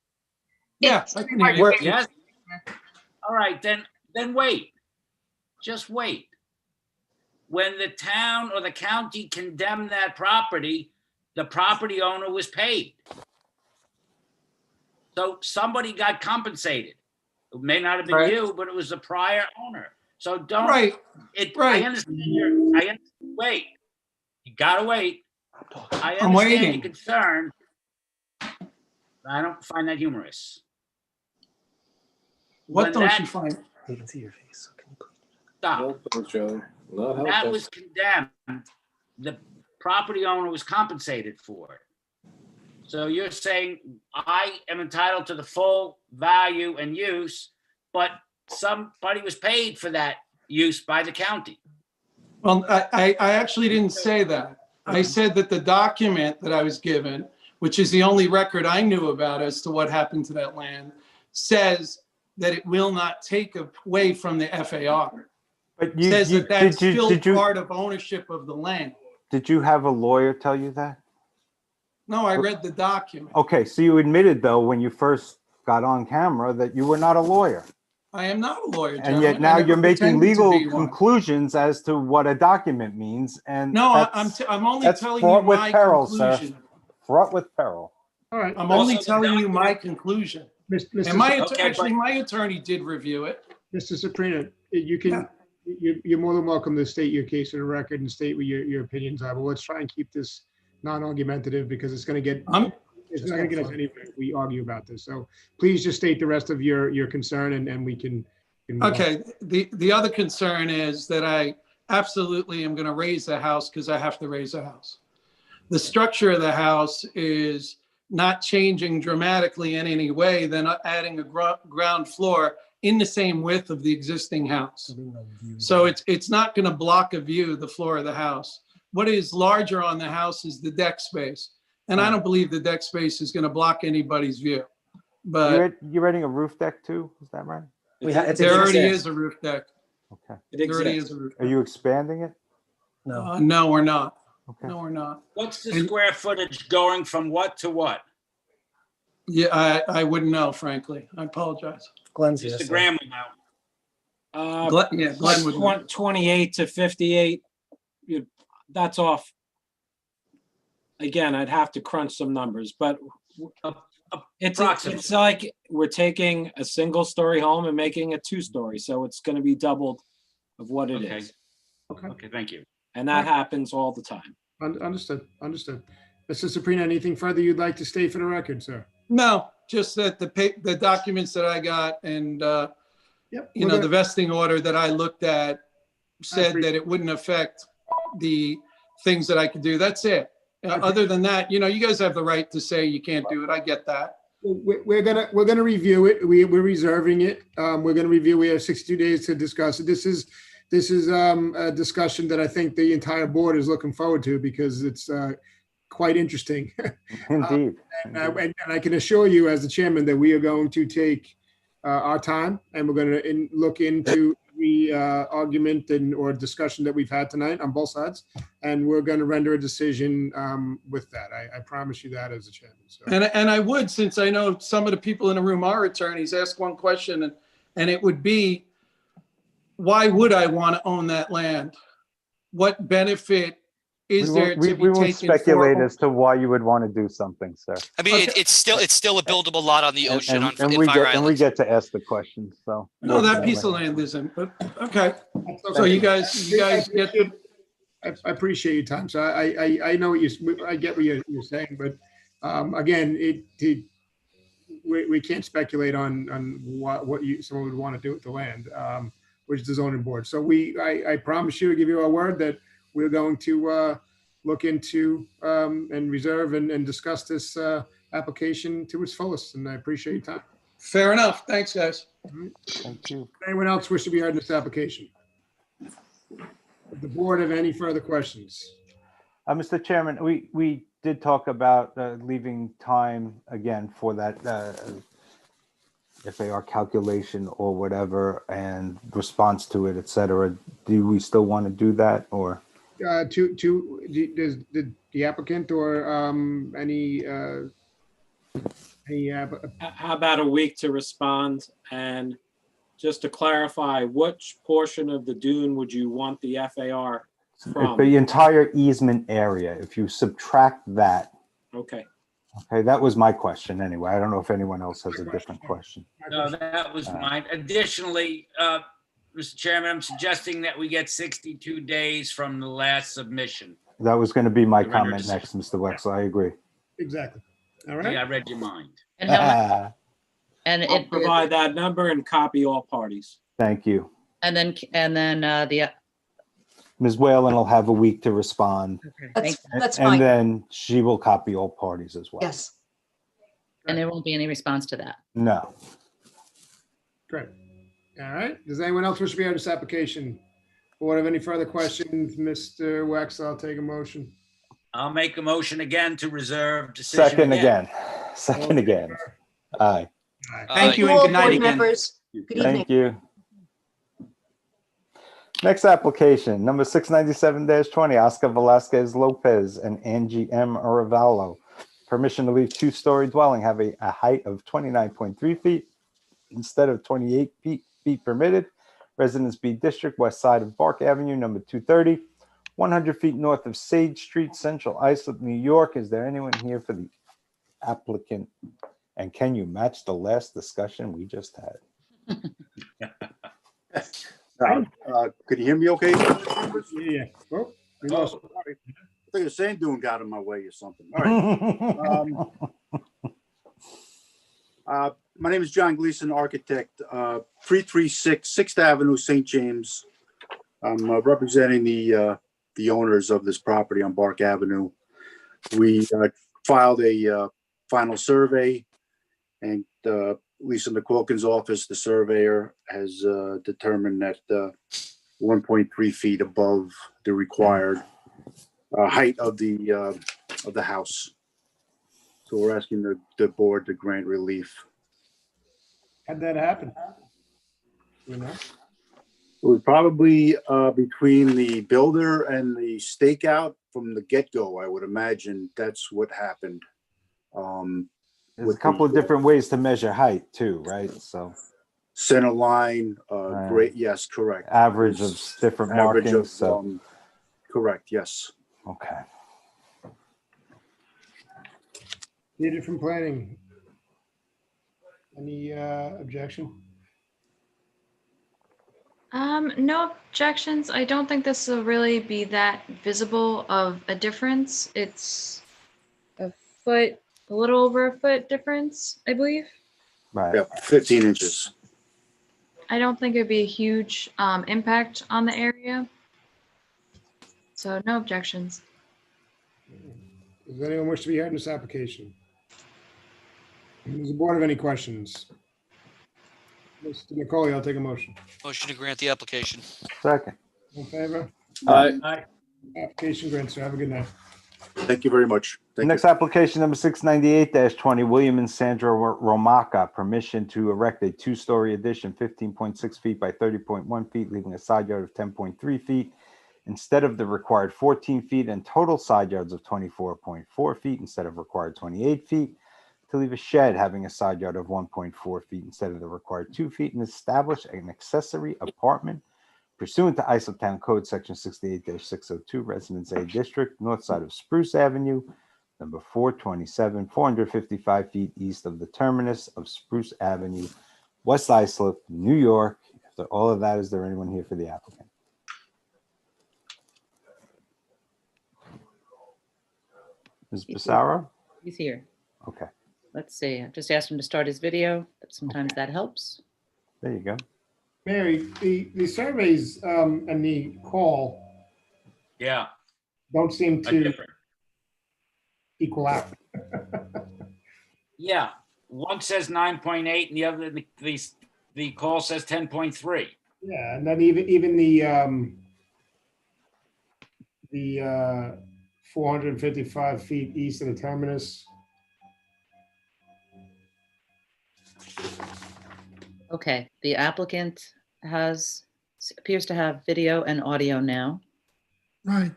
Yeah, I can hear you. Yes. All right, then wait. Just wait. When the town or the county condemned that property, the property owner was paid. So somebody got compensated. It may not have been you, but it was the prior owner. So don't. Right. I understand wait. You gotta wait. I I'm understand waiting. your concern. I don't find that humorous. What When don't that- you find? You can see your face. Stop. When that was condemned, the property owner was compensated for it. So you're saying I am entitled to the full value and use, but somebody was paid for that use by the county. Well, I actually didn't say that. I said that the document that I was given, which is the only record I knew about as to what happened to that land, says that it will not take away from the FAR. But Says that that's still did you- part of ownership of the land. Did you have a lawyer tell you that? No, I read the document. Okay, so you admitted though, when you first got on camera, that you were not a lawyer. I am not a lawyer, And gentlemen. yet I now never you're making pretended to legal be one. conclusions as to what a document means. And No, that's- I'm only that's telling you fraught with my peril, conclusion. sir. Fraught with peril. All right. I'm only Also, telling you my conclusion. Mr. And my, Okay, actually, my attorney did review it. Mr. Saprina, you can, you're more than welcome to state your case of the record and state what your opinions are, but let's try and keep this non-argumentative because it's going to get, it's not going to get us anywhere if we argue about this. So please just state the rest of your concern and we can. move on. Okay, the other concern is that I absolutely am going to raise the house because I have to raise a house. The structure of the house is not changing dramatically in any way than adding a ground floor in the same width of the existing house. So it's not going to block a view of the floor of the house. What is larger on the house is the deck space. And I don't believe the deck space is going to block anybody's view. But You're adding a roof deck too, is that right? there already is a roof deck. Okay. There already is a roof Are you expanding it? No, we're not. Okay. No, we're not. What's the square footage going from what to what? Yeah, I wouldn't know, frankly. I apologize. Glenn's Mr. Graham would know. Glenn would know. 28 to 58, that's off. Again, I'd have to crunch some numbers, but it's like we're taking a single-story home and making it two-story, so it's going to be doubled of what it is. Okay, thank you. And that happens all the time. Understood. Mr. Saprina, anything further you'd like to state for the record, sir? No, just that the documents that I got and, you know, the vesting order that I looked at said that it wouldn't affect the things that I could do. That's it. Other than that, you know, you guys have the right to say you can't do it. I get that. We're gonna review it. We're reserving it. We're gonna review. We have 62 days to discuss it. This is a discussion that I think the entire board is looking forward to because it's quite interesting. Indeed. And I can assure you as the chairman that we are going to take our time and we're going to look into the argument or discussion that we've had tonight on both sides. And we're going to render a decision with that. I promise you that as the chairman. So. And I would, since I know some of the people in the room are attorneys, ask one question and it would be, why would I want to own that land? What benefit is there to be taken? We won't speculate as to why you would want to do something, sir. I mean, it's still a buildable lot on the ocean on and we get to ask the questions. So no, that piece of land isn't. But okay, so you guys get the. I appreciate your time. So I know what I get what you're saying, but again, we can't speculate on what someone would want to do with the land. Which is the zoning board. So I promise you, I give you our word that we're going to look into and reserve and discuss this application to its fullest. And I appreciate your time. Fair enough. Thanks, guys. Thank you. Anyone else wish to be heard in this application? Does the board have any further questions? Mr. Chairman, we did talk about leaving time again for that FAR calculation or whatever and response to it, et cetera. Do we still want to do that or? Does the applicant or any How about a week to respond? And just to clarify, which portion of the dune would you want the FAR from? The entire easement area, if you subtract that. Okay. Okay, that was my question anyway. I don't know if anyone else has a different question. No, that was mine. Additionally, Mr. Chairman, I'm suggesting that we get 62 days from the last submission. That was going to be my comment next, Mr. Wexler. I agree. Exactly. All right. Yeah, I read your mind. And I'll provide that number and copy all parties. Thank you. And then the. Ms. Whalen will have a week to respond. That's fine. And then she will copy all parties as well. Yes. And there won't be any response to that. No. Great. All right. Does anyone else wish to be on this application? Board have any further questions? Mr. Wex, I'll take a motion. I'll make a motion again to reserve decision. Second again. Aye. Thank you and good night again. Members. Good evening. Thank you. Next application, number 697-20, Oscar Velasquez Lopez and Angie M. Aravallo. Permission to leave two-story dwelling, have a height of 29.3 feet instead of 28 feet permitted. Residence B District, west side of Bark Avenue, number 230, 100 feet north of Sage Street, Central Islip, New York. Is there anyone here for the applicant. And can you match the last discussion we just had? Could you hear me okay? Yeah. Oh, we lost. Sorry. I think the sand dune got in my way or something. All right. My name is John Gleason, architect, 336 6th Avenue, St. James. I'm representing the owners of this property on Bark Avenue. We filed a final survey, and Lisa McQuilkin's office, the surveyor, has determined that 1.3 feet above the required height of the house. So we're asking the board to grant relief. How'd that happen? You know? It was probably between the builder and the stakeout from the get-go. I would imagine that's what happened. There's a couple of different ways to measure height too, right? So center line, great, yes, correct. Average of different Average markings. of, So correct, yes. okay. Needed from planning. Any objection? No objections. I don't think this will really be that visible of a difference. It's a little over a foot difference, I believe. Right. Yeah, 15 inches. I don't think it'd be a huge impact on the area. So no objections. Does anyone wish to be heard in this application? Does the board have any questions? Mr. McCauley, I'll take a motion. Motion to grant the application. Second. In favor? Aye. Application granted, sir. Have a good night. Thank you very much. Next application number 698-20, William and Sandra Romaka, permission to erect a two-story addition, 15.6 feet by 30.1 feet, leaving a side yard of 10.3 feet instead of the required 14 feet, and total side yards of 24.4 feet instead of required 28 feet, to leave a shed having a side yard of 1.4 feet instead of the required 2 feet, and establish an accessory apartment pursuant to isotown code section 68-602, Residence A District, north side of Spruce Avenue, number 427, 455 feet east of the terminus of Spruce Avenue, West Islip, New York. After all of that, is there anyone here for the applicant? Ms. Pissarro? He's here. Okay, Let's see. I just asked him to start his video, but sometimes that helps. there you go. Mary, the surveys and the call Yeah. don't seem are to different. equal out. Yeah. One says 9.8 and the other, the call says 10.3. Yeah, and then even the 455 feet east of the terminus. Okay, the applicant appears to have video and audio now. Right.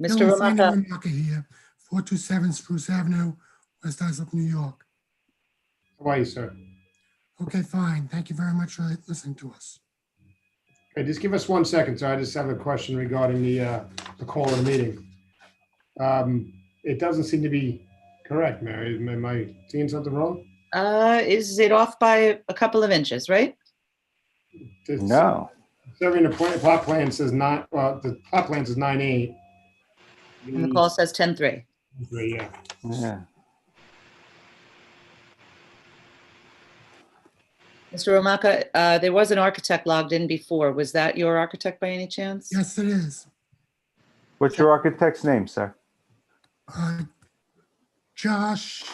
Mr. Alexander Romaka, Romaka here, 427 Spruce Avenue, West Islip, New York. How are you, sir? Okay, fine. Thank you very much for listening to us. Okay, just give us 1 second. So I just have a question regarding the call of the meeting. It doesn't seem to be correct, Mary. Am I seeing something wrong? is it off by a couple of inches, right? No. Serving the plot plan says not, well, the plot plan says 9.8. And the call says 10.3. Yeah. Yeah. Mr. Romaka, there was an architect logged in before. Was that your architect by any chance? Yes, it is. What's your architect's name, sir? Josh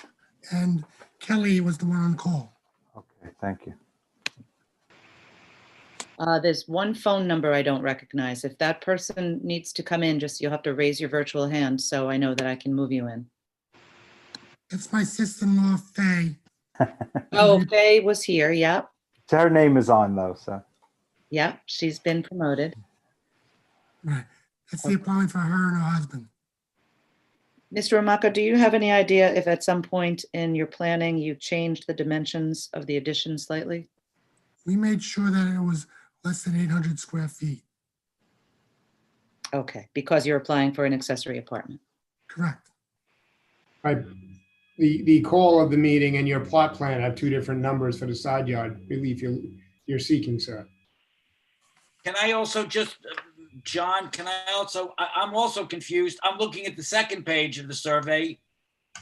and Kelly was the one on call. Okay, thank you. There's one phone number I don't recognize. If that person needs to come in, you'll have to raise your virtual hand so I know that I can move you in. It's my sister-in-law, Faye. Oh, Faye was here. Yep. So her name is on though, so. Yep. She's been promoted. Right. It's the apartment for her and her husband. Mr. Romaka, do you have any idea if at some point in your planning you changed the dimensions of the addition slightly? We made sure that it was less than 800 square feet. Okay, because you're applying for an accessory apartment. Correct. Right. the call of the meeting and your plot plan have two different numbers for the side yard relief you're seeking, sir. Can I also just, John, can I also, I'm also confused. I'm looking at the second page of the survey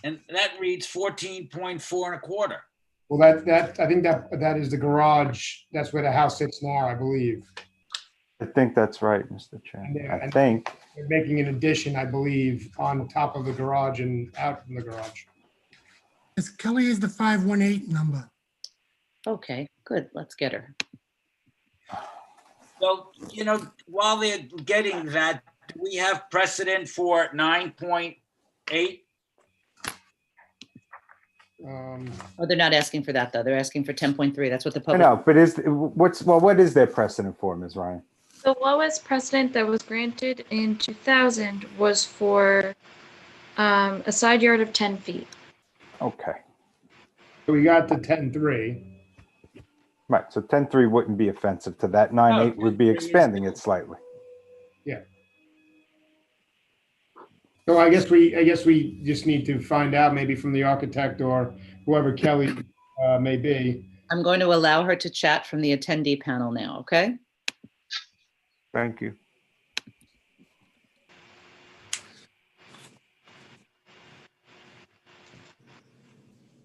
and that reads 14.4 1/4. Well, I think that is the garage. That's where the house sits now, I believe. I think that's right, Mr. Chairman. I And think. they're making an addition, I believe, on top of the garage and out from the garage. It's Kelly is the 518 number. Okay, good. Let's get her. So, you know, while they're getting that, do we have precedent for 9.8? Oh, they're not asking for that, though. They're asking for 10.3. That's what the I public. know, but what is their precedent for, Ms. Ryan? The lowest precedent that was granted in 2000 was for a side yard of 10 feet. Okay. So we got the 10.3. Right, so 10.3 wouldn't be offensive to that. 9.8 would be expanding it slightly. Yeah. So I guess we just need to find out maybe from the architect or whoever Kelly may be. I'm going to allow her to chat from the attendee panel now, okay? Thank you.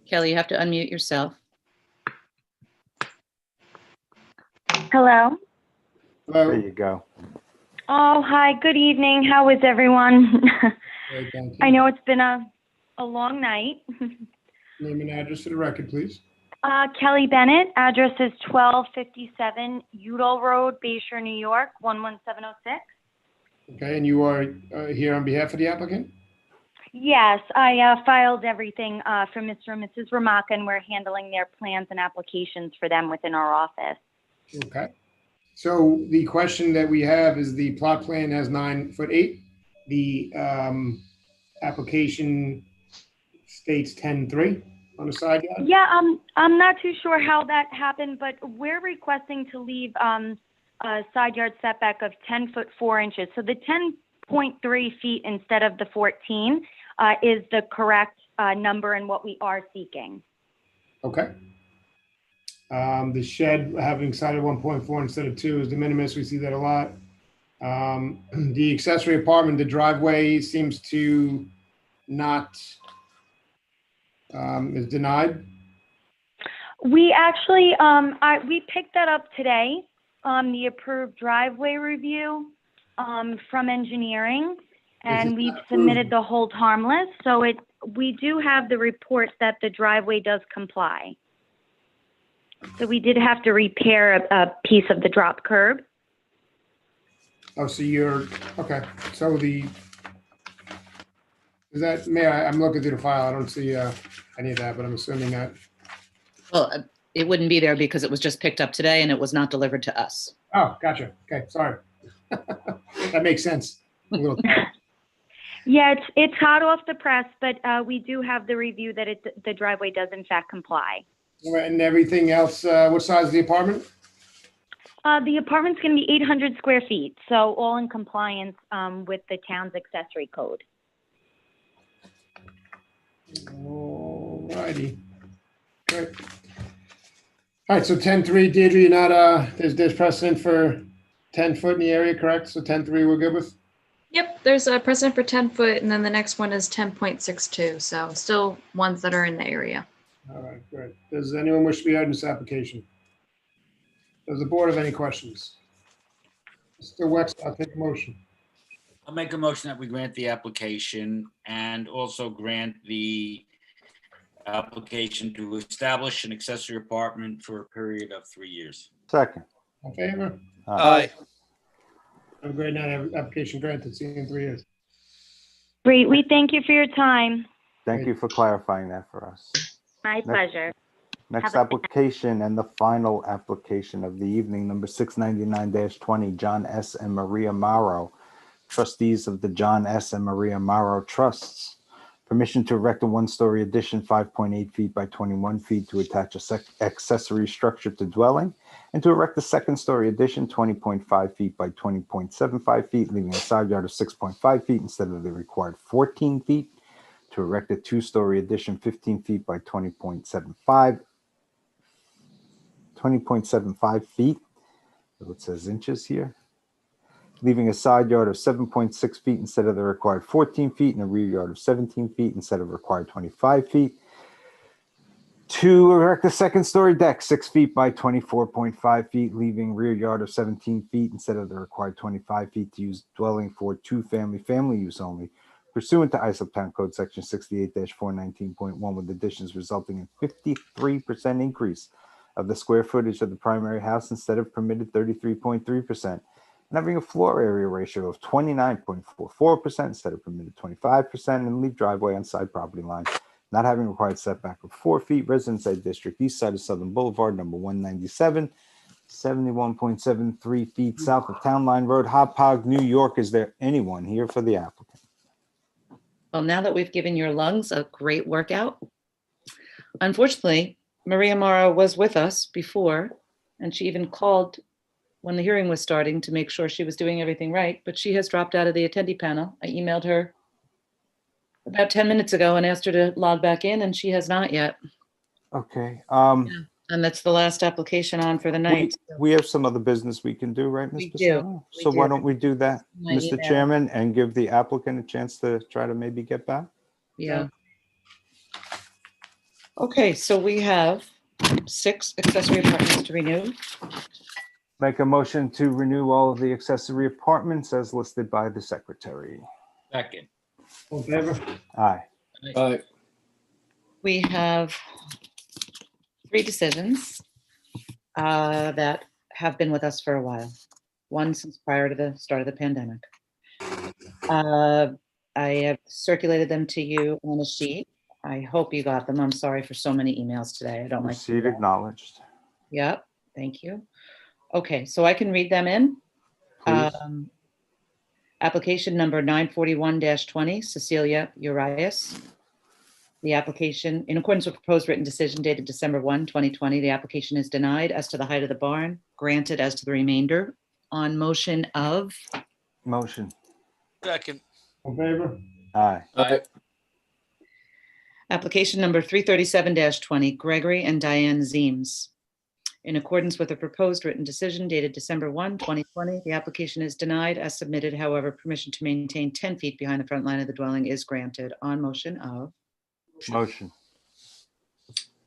Kelly, you have to unmute yourself. Hello. There you go. Oh, hi. Good evening. How is everyone? Great, thank you. I know it's been a long night. Name and address for the record, please. Kelly Bennett. Address is 1257 Udall Road, Bayshore, New York, 11706. Okay, and you are here on behalf of the applicant? Yes, I filed everything for Mr. and Mrs. Ramaka, and we're handling their plans and applications for them within our office. Okay. So the question that we have is the plot plan has 9'8". The application states 10.3 on the side yard. Yeah, I'm not too sure how that happened, but we're requesting to leave a side yard setback of 10 foot 4 inches. So the 10.3 feet instead of the 14 is the correct number and what we are seeking. Okay. The shed having sided 1.4 instead of 2 is de minimis. We see that a lot. The accessory apartment, the driveway seems to not, is denied. We actually, we picked that up today, the approved driveway review from engineering, and we've submitted the hold harmless. So we do have the report that the driveway does comply. So we did have to repair a piece of the drop curb. Oh, so you're, okay. So is that, I'm looking through the file. I don't see any of that, but I'm assuming that. Well, it wouldn't be there because it was just picked up today and it was not delivered to us. Oh, gotcha. Okay, sorry. That makes sense. A little. Yeah, it's hot off the press, but we do have the review that the driveway does in fact comply. All right, and everything else, what size is the apartment? The apartment's going to be 800 square feet, so all in compliance with the town's accessory code. All righty. Great. All right, so 10.3, Deirdre, you're not, there's precedent for 10 foot in the area, correct? So 10.3 we're good with? Yep, there's a precedent for 10 foot, and then the next one is 10.62. So still ones that are in the area. All right, great. Does anyone wish to be heard in this application? Does the board have any questions? Mr. Wex, I'll take a motion. I'll make a motion that we grant the application and also grant the application to establish an accessory apartment for a period of 3 years. Second. In favor? Aye. Have a great night. Application granted. See you in 3 years. Great. We thank you for your time. Thank you for clarifying that for us. My pleasure. Next Have a- application and the final application of the evening, number 699-20, John S. and Maria Morrow, trustees of the John S. and Maria Morrow Trusts. Permission to erect a one-story addition 5.8 feet by 21 feet to attach a accessory structure to dwelling, and to erect a second-story addition 20.5 feet by 20.75 feet, leaving a side yard of 6.5 feet instead of the required 14 feet, to erect a two-story addition 15 feet by 20.75 feet. So it says inches here. Leaving a side yard of 7.6 feet instead of the required 14 feet and a rear yard of 17 feet instead of required 25 feet. To erect a second story deck, 6 feet by 24.5 feet, leaving rear yard of 17 feet instead of the required 25 feet to use dwelling for family use only, pursuant to isotown code section 68-419.1, with additions resulting in 53% increase of the square footage of the primary house instead of permitted 33.3%, and having a floor area ratio of 29.44% instead of permitted 25%, and leave driveway on side property line, not having required setback of 4 feet, residence side district, east side of Southern Boulevard, number 197, 71.73 feet south of Town Line Road, Hauppauge, New York. Is there anyone here for the applicant? Well, now that we've given your lungs a great workout, unfortunately, Maria Mara was with us before, and she even called when the hearing was starting to make sure she was doing everything right, but she has dropped out of the attendee panel. I emailed her about 10 minutes ago and asked her to log back in, and she has not yet. Okay. And that's the last application on for the night. We have some other business we can do, right, Ms. We do. Pacino? So why don't we do that, My Mr. email. Chairman, and give the applicant a chance to try to maybe get back? Yeah. Okay, so we have 6 accessory apartments to renew. Make a motion to renew all of the accessory apartments as listed by the secretary. Second. All in favor? Aye. Aye. We have 3 decisions that have been with us for a while. One since prior to the start of the pandemic. I have circulated them to you on a sheet. I hope you got them. I'm sorry for so many emails today. I don't like. Receipt acknowledged. Yep, thank you. Okay, so I can read them in. Please. Application number 941-20, Cecilia Urias. The application, in accordance with proposed written decision dated December 1, 2020, the application is denied as to the height of the barn, granted as to the remainder. On motion of? Motion. Second. All in favor? Aye. Aye. Application number 337-20, Gregory and Diane Zeems. In accordance with the proposed written decision dated December 1, 2020, the application is denied as submitted. However, permission to maintain 10 feet behind the front line of the dwelling is granted. On motion of? Motion.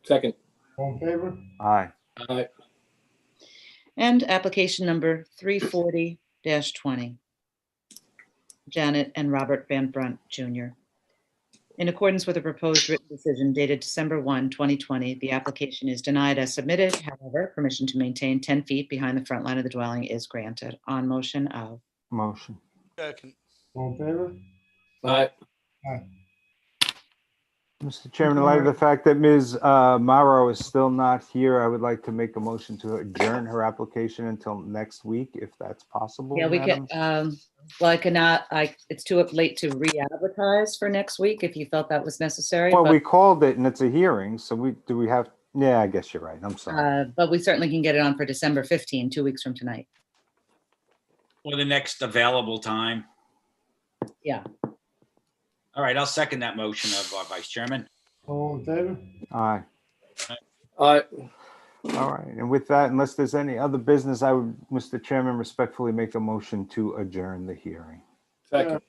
Second. All in favor? Aye. Aye. And application number 340-20, Janet and Robert Van Brunt Jr. In accordance with the proposed written decision dated December 1, 2020, the application is denied as submitted. However, permission to maintain 10 feet behind the front line of the dwelling is granted. On motion of? Motion. Second. All in favor? Aye. Aye. Mr. Chairman, in light of the fact that Ms. Morrow is still not here, I would like to make a motion to adjourn her application until next week, if that's possible. Yeah, we can, Madam. well, I cannot, it's too late to re-advertise for next week if you felt that was necessary. Well, but, we called it and it's a hearing, so do we have, yeah, I guess you're right. I'm sorry. but we certainly can get it on for December 15, 2 weeks from tonight. Or the next available time. Yeah. All right, I'll second that motion of our Vice Chairman. All in favor? Aye. Aye. All right. And with that, unless there's any other business, I would, Mr. Chairman, respectfully make a motion to adjourn the hearing. Second.